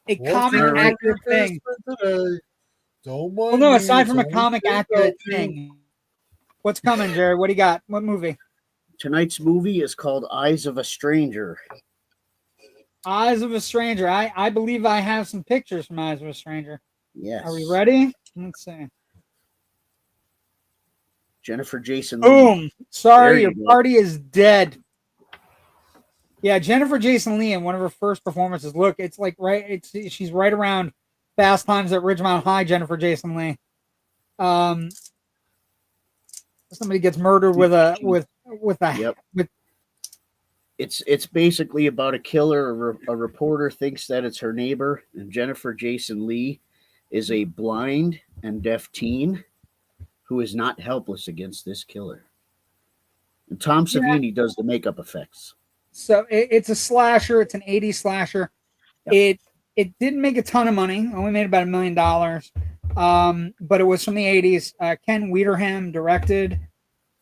A comic accurate thing. Well, no, aside from a comic accurate thing. What's coming, Jerry? What do you got? What movie? Tonight's movie is called Eyes of a Stranger. Eyes of a Stranger. I believe I have some pictures from Eyes of a Stranger. Yes. Are we ready? Let's see. Jennifer Jason Leigh. Boom. Sorry, your party is dead. Yeah, Jennifer Jason Leigh in one of her first performances. Look, it's like she's right around Fast Times at Ridgemont High, Jennifer Jason Leigh. Somebody gets murdered with a It's basically about a killer. A reporter thinks that it's her neighbor, and Jennifer Jason Leigh is a blind and deaf teen who is not helpless against this killer. And Tom Savini does the makeup effects. So it's a slasher. It's an 80s slasher. Yep. It didn't make a ton of money. Only made about $1 million. But it was from the 80s. Ken Wiederham directed.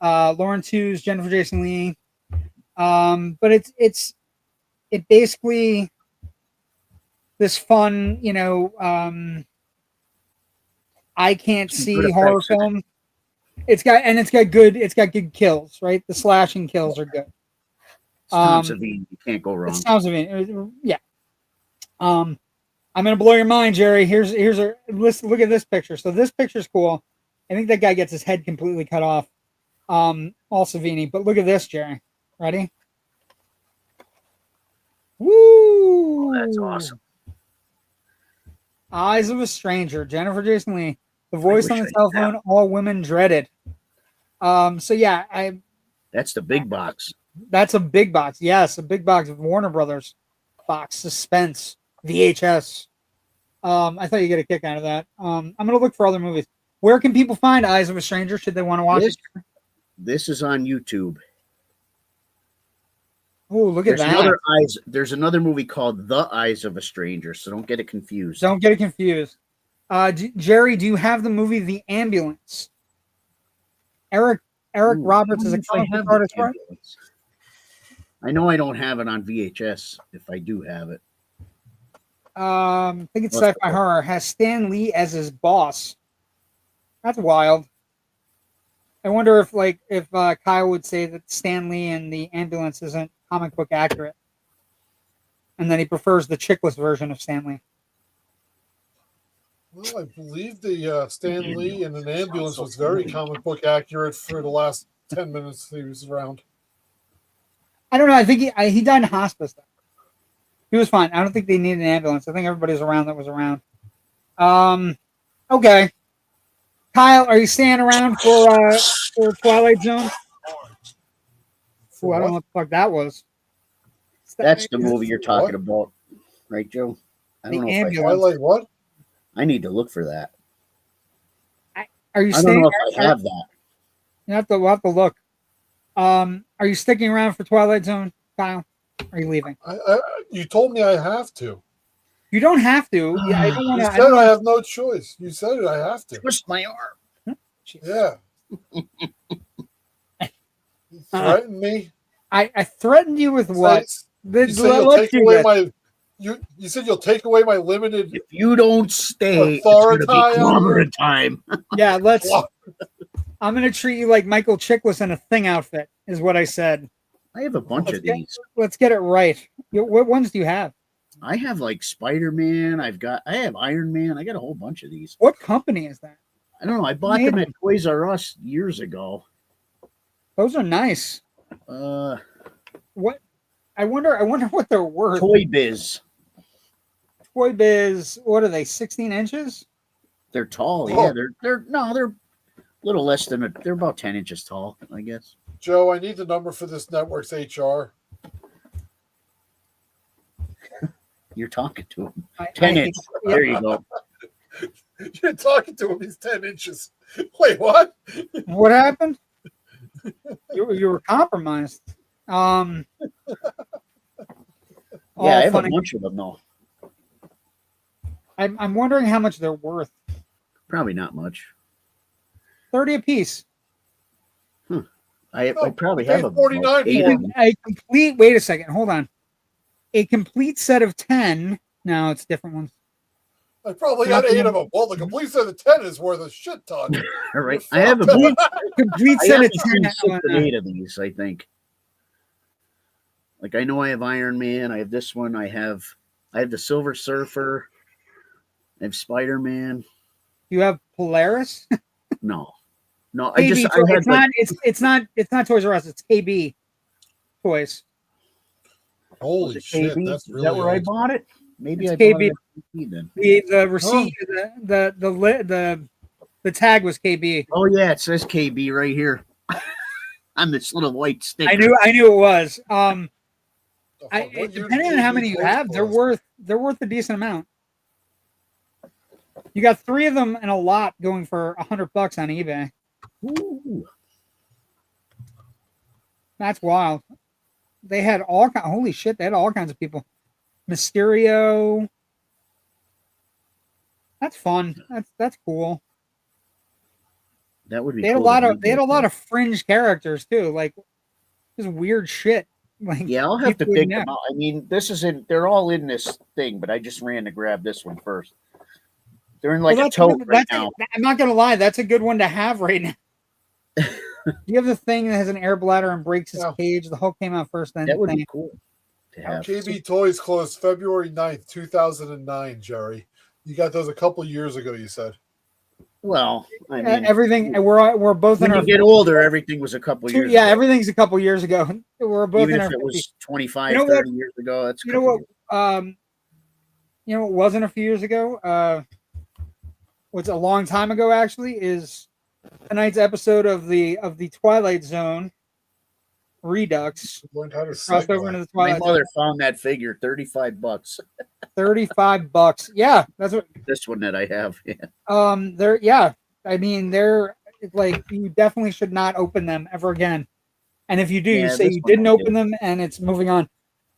Lawrence Hughes, Jennifer Jason Leigh. But it basically this fun, I can't see horror film. It's got good kills, right? The slashing kills are good. Tom Savini, you can't go wrong. Tom Savini, yeah. I'm gonna blow your mind, Jerry. Here's a listen. Look at this picture. So this picture's cool. I think that guy gets his head completely cut off. All Savini, but look at this, Jerry. Ready? Woo! Oh, that's awesome. Eyes of a Stranger, Jennifer Jason Leigh, the voice on the cell phone, all women dreaded. So yeah, that's the big box. That's a big box. Yes, a big box of Warner Brothers box, suspense, VHS. I thought you get a kick out of that. I'm gonna look for other movies. Where can people find Eyes of a Stranger? Should they want to watch it? This is on YouTube. Oh, look at that. There's another movie called The Eyes of a Stranger, so don't get it confused. Don't get it confused. Jerry, do you have the movie The Ambulance? Eric Roberts is a comic book artist, right? I know I don't have it on VHS, if I do have it. I think it's sci-fi horror. Has Stan Lee as his boss. That's wild. I wonder if Kyle would say that Stan Lee and The Ambulance isn't comic book accurate, and then he prefers the chickless version of Stan Lee. Well, I believe the Stan Lee in An Ambulance was very comic book accurate for the last 10 minutes he was around. I don't know. I think he died in hospice, though. He was fine. I don't think they needed an ambulance. I think everybody was around that was around. Okay. Kyle, are you staying around for Twilight Zone? Ooh, I don't know what the fuck that was. That's the movie you're talking about, right, Joe? I don't know if Twilight what? I need to look for that. Are you? I don't know if I have that. We'll have to look. Are you sticking around for Twilight Zone, Kyle? Are you leaving? You told me I have to. You don't have to. Yeah, I don't want to. You said I have no choice. You said it. I have to. Twist my arm. Yeah. You threatened me. I threatened you with what? You said you'll take away my. You said you'll take away my limited. If you don't stay, it's going to be clobber time. Yeah, let's. I'm going to treat you like Michael Chiklis in a Thing outfit, is what I said. I have a bunch of these. Let's get it right. What ones do you have? I have like Spider-Man. I have Iron Man. I got a whole bunch of these. What company is that? I don't know. I bought them at Toys R Us years ago. Those are nice. What? I wonder what they're worth. Toy Biz. Toy Biz. What are they? 16 inches? They're tall. Oh. Yeah, they're a little less than they're about 10 inches tall, I guess. Joe, I need the number for this network's HR. You're talking to him. 10 inches. There you go. You're talking to him. He's 10 inches. Wait, what? What happened? You were compromised. Yeah, I have a bunch of them, though. I'm wondering how much they're worth. Probably not much. 30 a piece. I probably have a complete. Wait a second. Hold on. A complete set of 10. No, it's different ones. I probably got 8 of them. Well, the complete set of 10 is worth a shit ton. All right. I have a complete set of 10. 6 or 8 of these, I think. Like I know I have Iron Man. I have this one. I have the Silver Surfer. I have Spider-Man. You have Polaris? No. KB, it's not Toys R Us. It's KB Toys. Holy shit! KB? That's really Is that where I bought it? Maybe it's I KB. bought it then. The receipt, the tag was KB. Oh yeah, it says KB right here on this little white sticker. I knew it was. Depending on how many you have, they're worth a decent amount. You got 3 of them and a lot going for $100 on eBay. Ooh. That's wild. They had all holy shit. They had all kinds of people. Mysterio. That's fun. That's cool. That would be. They had cool a lot of fringe characters too, like just weird shit. Like yeah, I'll have to pick them out. I mean, this isn't. They're all in this thing, but I just ran to grab this one first. They're in like a tote right now. I'm not gonna lie, that's a good one to have right now. You have the thing that has an air bladder and breaks its cage. The Hulk came out first, then that would be cool. KB Toys closed February 9th, 2009, Jerry. You got those a couple years ago, you said. Well, I mean, everything. We're both when in you get older, everything was a couple years yeah, ago. Everything's a couple years ago. We're both even in if our it was 25, you know 30 years ago. That's you know what. You know what wasn't a few years ago. What's a long time ago actually is tonight's episode of the Twilight Zone. Redux crossed over into the Twilight. My mother found that figure, $35. $35. Yeah, that's what this one that I have. Yeah. They're yeah. I mean, they're like you definitely should not open them ever again. And if you do, you say you didn't open them, and it's moving on.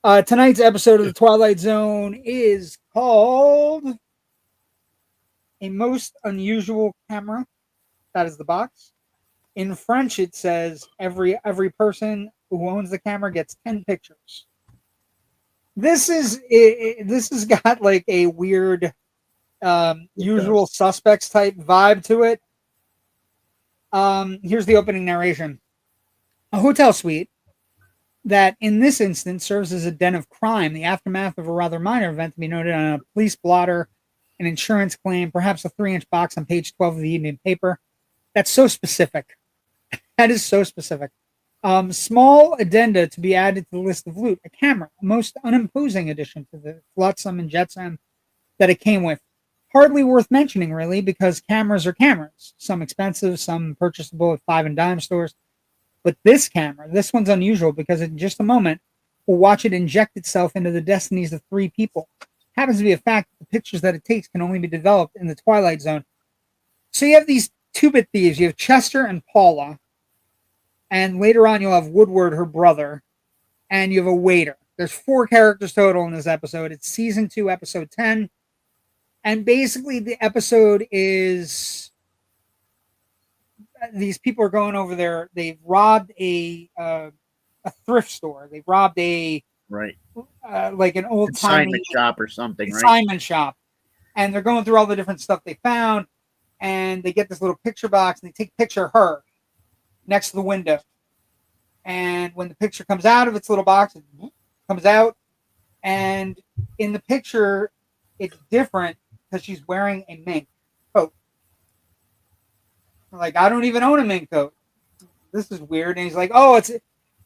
Tonight's episode of the Twilight Zone is called "A Most Unusual Camera." That is the box. In French, it says every person who owns the camera gets 10 pictures. This has got like a weird usual suspects type vibe to it. Here's the opening narration. A hotel suite that in this instance serves as a den of crime, the aftermath of a rather minor event to be noted on a police blotter, an insurance claim, perhaps a 3-inch box on page 12 of the evening paper. That's so specific. That is so specific. Small addenda to be added to the list of loot. A camera, a most unimposing addition to the flotsam and jetsam that it came with. Hardly worth mentioning, really, because cameras are cameras. Some expensive, some purchasable at 5 and dime stores. But this camera, this one's unusual because in just a moment, we'll watch it inject itself into the destinies of 3 people. Happens to be a fact that the pictures that it takes can only be developed in the Twilight Zone. So you have these 2-bit thieves. You have Chester and Paula. And later on, you'll have Woodward, her brother. And you have a waiter. There's 4 characters total in this episode. It's season 2, episode 10. And basically, the episode is these people are going over there. They've robbed a thrift store. They've robbed a like an old consignment shop or something. Consignment shop, and they're going through all the different stuff they found. And they get this little picture box, and they take a picture of her next to the window. And when the picture comes out of its little box, it comes out, and in the picture, it's different because she's wearing a mink coat. Like, I don't even own a mink coat. This is weird. And he's like, oh,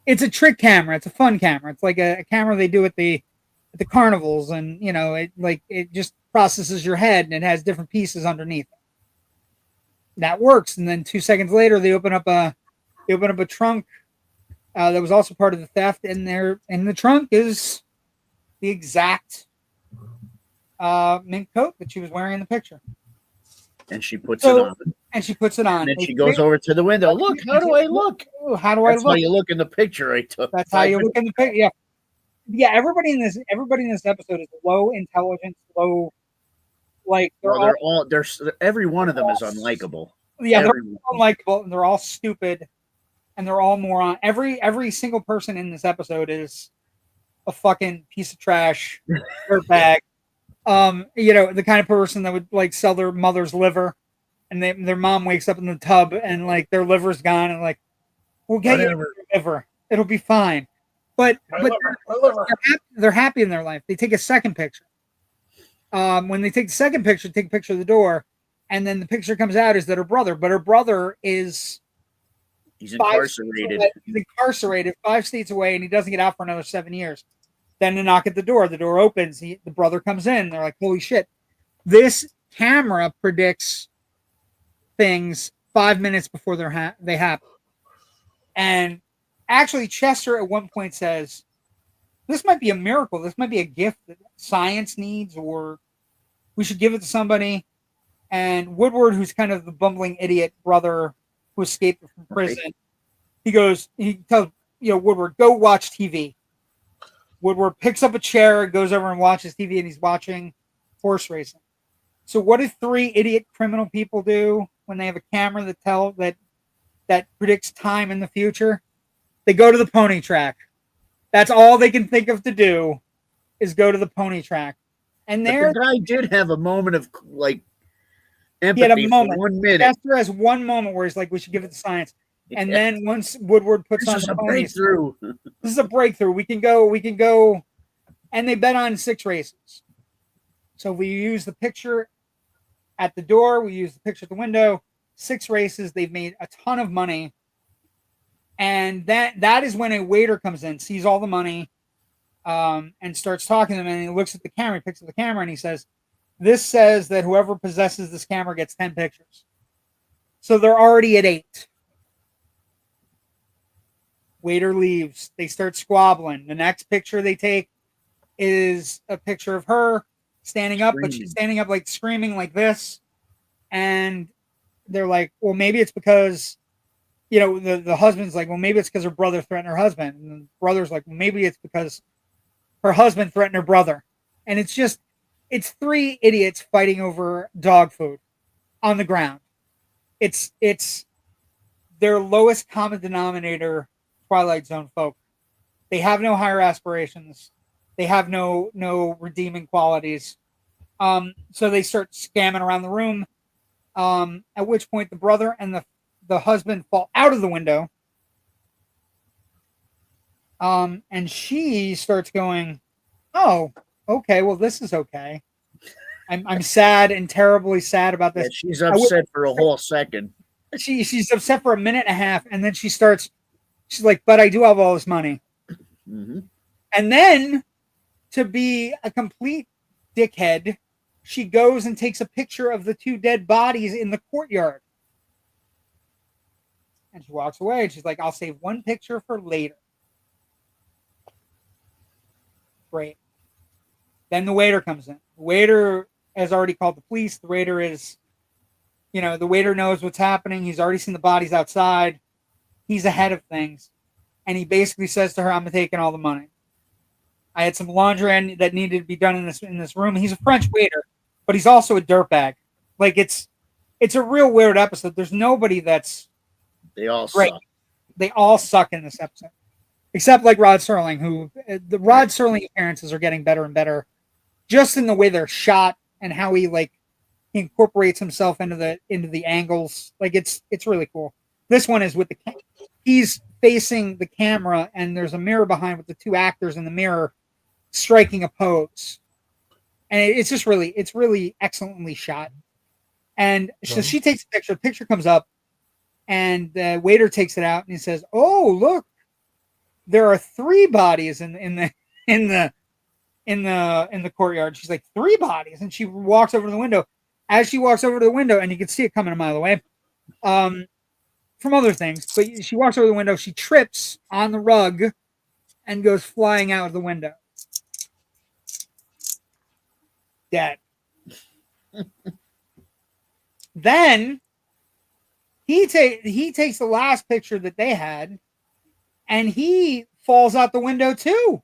it's a trick camera. It's a fun camera. It's like a camera they do at the carnivals, and you know, it just processes your head, and it has different pieces underneath. That works. And then 2 seconds later, they open up a trunk that was also part of the theft, and there in the trunk is the exact mink coat that she was wearing in the picture. And she puts it on. And she puts it on. And then she goes over to the window. Look, how do I look? How do I look? That's how you look in the picture I took. That's how you look in the picture. Yeah. Yeah, everybody in this episode is low intelligence, low like every one of them is unlikable. Yeah, they're all unlikable, and they're all stupid, and they're all moron. Every single person in this episode is a fucking piece of trash, dirtbag. You know, the kind of person that would like sell their mother's liver, and their mom wakes up in the tub and like their liver's gone, and like, we'll get you your liver, it'll be fine. But they're happy in their life. They take a second picture. When they take the second picture, take a picture of the door, and then the picture comes out is that her brother, but her brother is he's incarcerated. He's incarcerated 5 states away, and he doesn't get out for another 7 years. Then they knock at the door. The door opens. The brother comes in. They're like, holy shit. This camera predicts things 5 minutes before they happen. And actually, Chester at one point says, this might be a miracle. This might be a gift that science needs, or we should give it to somebody. And Woodward, who's kind of the bumbling idiot brother who escaped from prison. He tells Woodward, go watch TV. Woodward picks up a chair, goes over and watches TV, and he's watching horse racing. So what do 3 idiot criminal people do when they have a camera that predicts time in the future? They go to the pony track. That's all they can think of to do is go to the pony track. And there, the guy did have a moment of like empathy. He had a moment. For 1 minute. Chester has one moment where he's like, "We should give it to science." And then once Woodward puts on the ponies, this is a breakthrough. We can go, and they bet on 6 races. So we use the picture at the door. We use the picture at the window. 6 races. They've made a ton of money. And that is when a waiter comes in, sees all the money, and starts talking to them. And he looks at the camera, he picks up the camera, and he says, "This says that whoever possesses this camera gets 10 pictures." So they're already at 8. Waiter leaves. They start squabbling. The next picture they take is a picture of her standing up, but she's standing up like screaming like this. And they're like, well, maybe it's because, the husband's like, well, maybe it's because her brother threatened her husband. And the brother's like, well, maybe it's because her husband threatened her brother. And it's 3 idiots fighting over dog food on the ground. It's their lowest common denominator Twilight Zone folk. They have no higher aspirations. They have no redeeming qualities. So they start scamming around the room. At which point the brother and the husband fall out of the window. And she starts going, "Oh, okay, well, this is okay. I'm sad and terribly sad about this." Yeah, she's upset for a whole second. She's upset for a minute and a half, and then she's like, "But I do have all this money." Mm-hmm. And then, to be a complete dickhead, she goes and takes a picture of the 2 dead bodies in the courtyard. And she walks away, and she's like, "I'll save 1 picture for later." Great. Then the waiter comes in. The waiter has already called the police. The waiter the waiter knows what's happening. He's already seen the bodies outside. He's ahead of things. And he basically says to her, "I'm taking all the money. I had some laundry that needed to be done in this room." He's a French waiter, but he's also a dirtbag. Like it's a real weird episode. There's nobody that's They all great. suck. They all suck in this episode. Except like Rod Serling, who the Rod Serling appearances are getting better and better, just in the way they're shot and how he incorporates himself into the angles. Like it's really cool. This one is with he's facing the camera, and there's a mirror behind with the 2 actors in the mirror striking a pose, and it's really excellently shot. And so she takes a picture. The picture comes up, and the waiter takes it out, and he says, "Oh, look, there are 3 bodies in the courtyard." She's like, 3 bodies, and she walks over to the window. As she walks over to the window, and you can see it coming a mile away, from other things, but she walks over the window. She trips on the rug and goes flying out of the window. Dead. Then he takes the last picture that they had, and he falls out the window too.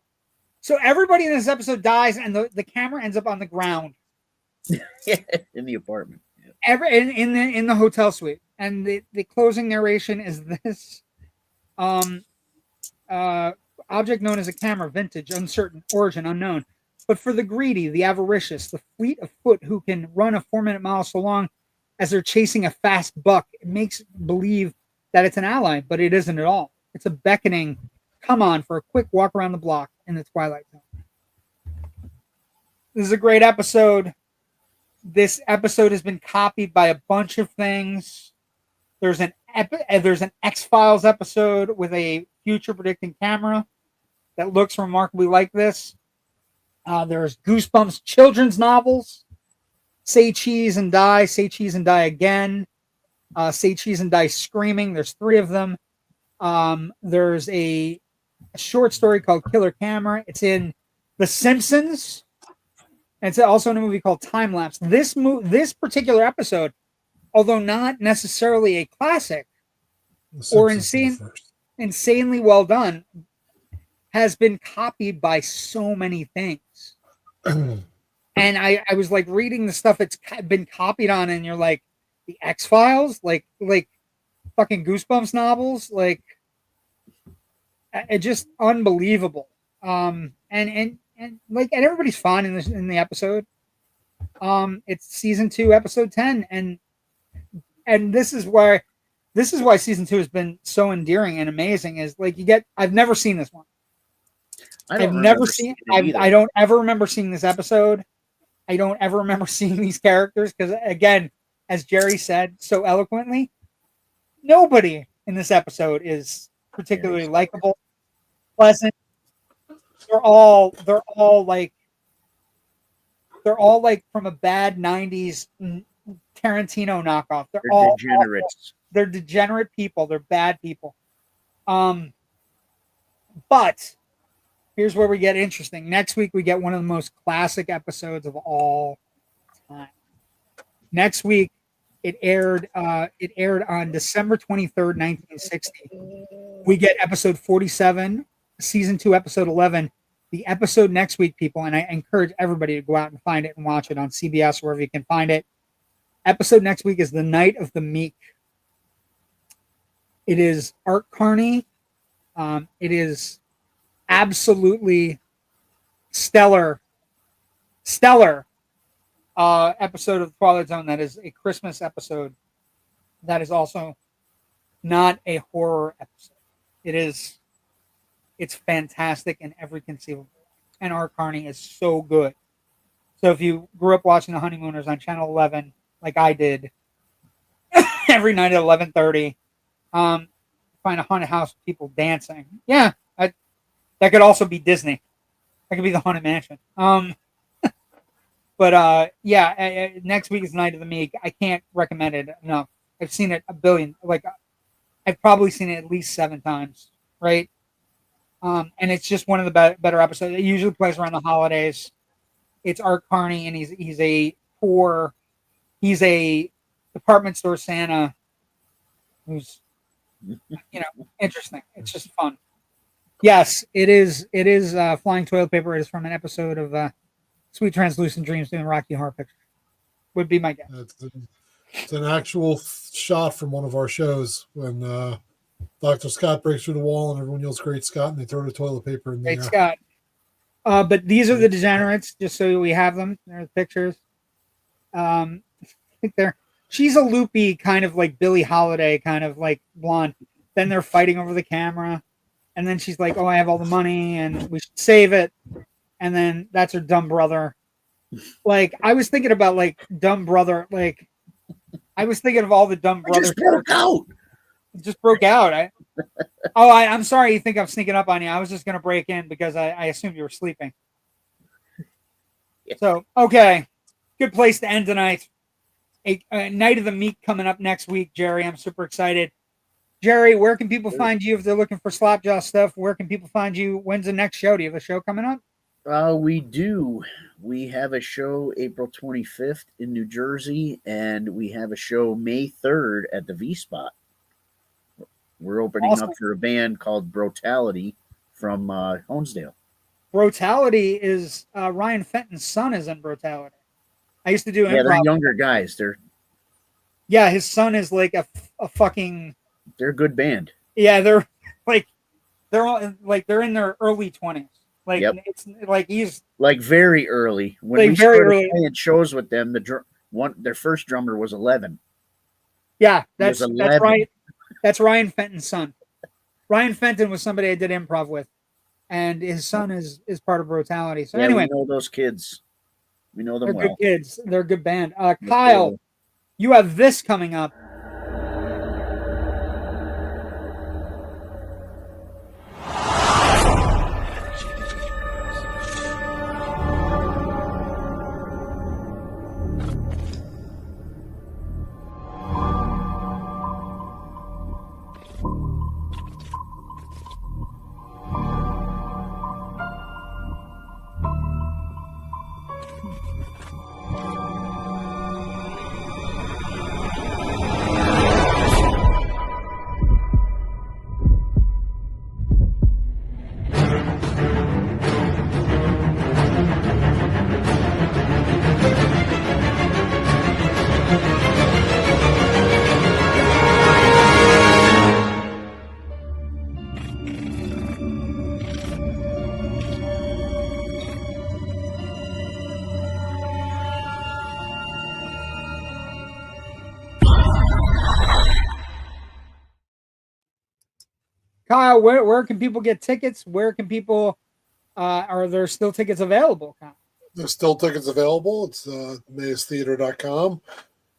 So everybody in this episode dies, and the camera ends up on the ground. In the apartment. Yeah. In the hotel suite. And the closing narration is this. Object known as a camera, vintage, uncertain, origin unknown. But for the greedy, the avaricious, the fleet of foot who can run a 4-minute mile so long as they're chasing a fast buck, it makes believe that it's an ally, but it isn't at all. It's a beckoning, come on, for a quick walk around the block in the Twilight Zone. This is a great episode. This episode has been copied by a bunch of things. There's an X-Files episode with a future predicting camera that looks remarkably like this. There's Goosebumps children's novels. Say Cheese and Die, Say Cheese and Die Again, Say Cheese and Die Screaming. There's 3 of them. There's a short story called Killer Camera. It's in The Simpsons. And it's also in a movie called Time Lapse. This particular episode, although not necessarily a classic, or insanely well done has been copied by so many things. And I was like reading the stuff it's been copied on, and you're like, the X-Files, like fucking Goosebumps novels, like just unbelievable. And like, and everybody's fine in the episode. It's season 2, episode 10, and this is why season 2 has been so endearing and amazing. Is like, I've never seen this one. I don't ever remember seeing this episode. I don't ever remember seeing these characters because, again, as Jerry said so eloquently, nobody in this episode is particularly likable, pleasant. They're all like from a bad 90s Tarantino knockoff. They're all degenerates. Awful. They're degenerate people. They're bad people. But here's where we get interesting. Next week we get one of the most classic episodes of all time. Next week it aired on December 23rd, 1960. We get episode 47, season 2, episode 11. The episode next week, people, and I encourage everybody to go out and find it and watch it on CBS, wherever you can find it. Episode next week is The Night of the Meek. It is Art Carney. It is absolutely stellar episode of Twilight Zone. That is a Christmas episode. That is also not a horror episode. It's fantastic in every conceivable way. And Art Carney is so good. So if you grew up watching The Honeymooners on Channel 11, like I did, every night at 11:30, find a haunted house with people dancing. Yeah, that could also be Disney. That could be the Haunted Mansion. But next week is Night of the Meek. I can't recommend it enough. I've seen it a billion. Like, I've probably seen it at least 7 times, right? And it's just one of the better episodes. It usually plays around the holidays. It's Art Carney, and he's a department store Santa who's, interesting. It's just fun. Yes, it is. It is Flying Toilet Paper. It is from an episode of Sweet Translucent Dreams doing Rocky Horror Picture. Would be my guess. It's an actual shot from one of our shows when Dr. Scott breaks through the wall and everyone yells "Great Scott" and they throw the toilet paper in the air. Great Scott. But these are the degenerates, just so we have them. There are the pictures. I think she's a loopy kind of like Billie Holiday, kind of like blonde. Then they're fighting over the camera. And then she's like, "Oh, I have all the money and we should save it." And then that's her dumb brother. Like, I was thinking about like dumb brother. Like, I was thinking of all the dumb brothers. Just broke out. I'm sorry. You think I'm sneaking up on you? I was just gonna break in because I assumed you were sleeping. Yeah. So okay, good place to end tonight. A Night of the Meek coming up next week, Jerry. I'm super excited. Jerry, where can people find you if they're looking for Slapjaw stuff? Where can people find you? When's the next show? Do you have a show coming up? We do. We have a show April 25th in New Jersey, and we have a show May 3rd at the V-Spot. We're opening up for a band called Brutality from Honesdale. Brutality is Ryan Fenton's son is in Brutality. I used to do improv. Yeah, they're younger guys. Yeah, his son is like a fucking. They're a good band. Yeah, they're all like they're in their early 20s. Like, yep. It's like he's like very early. When we started playing shows with them, their first drummer was 11. Yeah, that's right. That's Ryan Fenton's son. Ryan Fenton was somebody I did improv with, and his son is part of Brutality. So anyway, we know those kids. We know them. They're good kids. They're a good band. Kyle, you have this coming up. Kyle, where can people get tickets? Where can people are there still tickets available, Kyle? There's still tickets available. It's MaisTheater.com.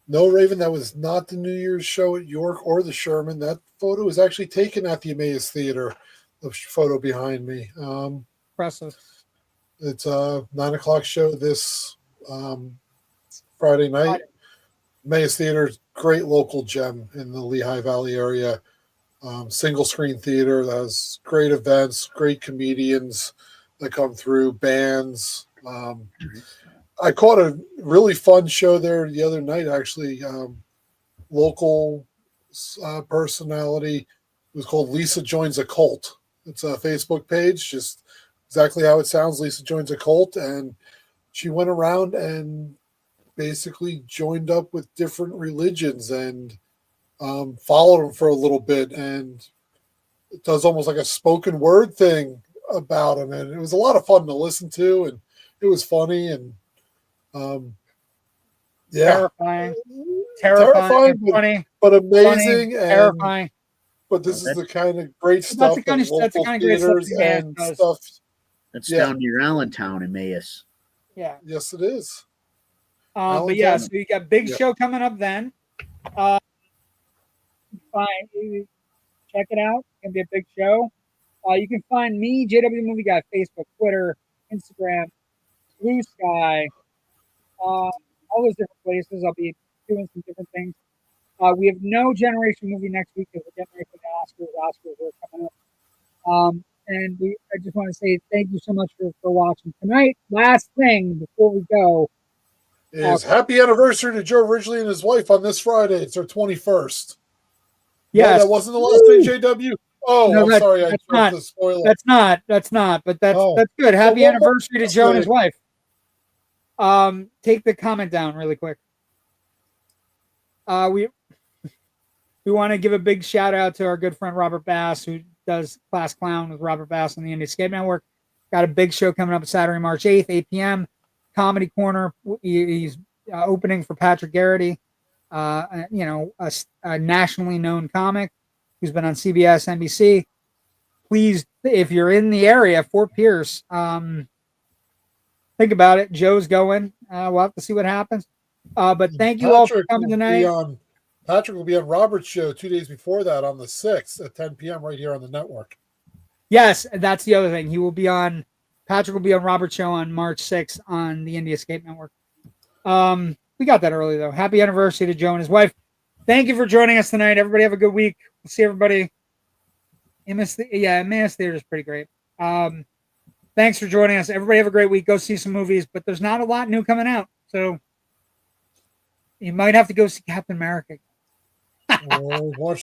No, Raven, that was not the New Year's show at York or the Sherman. That photo was actually taken at the Emmaus Theater, the photo behind me. Impressive. It's a 9:00 show this Friday night. Emmaus Theater, great local gem in the Lehigh Valley area. Single screen theater that has great events, great comedians that come through, bands. I caught a really fun show there the other night, actually. Local personality. It was called Lisa Joins a Cult. It's a Facebook page, just exactly how it sounds. Lisa Joins a Cult. And she went around and basically joined up with different religions and followed them for a little bit. And it does almost like a spoken word thing about them. And it was a lot of fun to listen to. And it was funny. And yeah, terrifying, funny, but amazing, funny, terrifying. But this is the kind of great stuff that's the kind of great theaters and stuff. That's down near Allentown, Emmaus. Yeah, yes, it is. But yeah, so you got big show coming up then. Fine, check it out. It's gonna be a big show. You can find me, JW Movie Guy, Facebook, Twitter, Instagram, Blue Sky. All those different places. I'll be doing some different things. We have no Generation Movie next week because we're getting ready for the Oscars. Oscars are coming up. And I just want to say thank you so much for watching tonight. Last thing before we go is happy anniversary to Joe Ridgely and his wife on this Friday. It's their 21st. Yes. No, that wasn't the last thing, JW. Oh, no, I'm sorry. I jumped the spoiler. That's not. But that's good. Happy anniversary to Joe and his wife. Take the comment down really quick. We want to give a big shout out to our good friend Robert Bass, who does Class Clown with Robert Bass on the Indie Escape Network. Got a big show coming up Saturday, March 8th, 8 p.m. Comedy Corner. He's opening for Patrick Garrity, a nationally known comic who's been on CBS, NBC. Please, if you're in the area, Fort Pierce, think about it. Joe's going. We'll have to see what happens. But thank you all for coming tonight. Patrick will be on Robert's show 2 days before that on the 6th at 10 p.m. right here on the network. Yes, that's the other thing. Patrick will be on Robert's show on March 6th on the Indie Escape Network. We got that early, though. Happy anniversary to Joe and his wife. Thank you for joining us tonight. Everybody have a good week. We'll see everybody. Emmaus Theater is pretty great. Thanks for joining us. Everybody have a great week. Go see some movies, but there's not a lot new coming out. So you might have to go see Captain America. Watch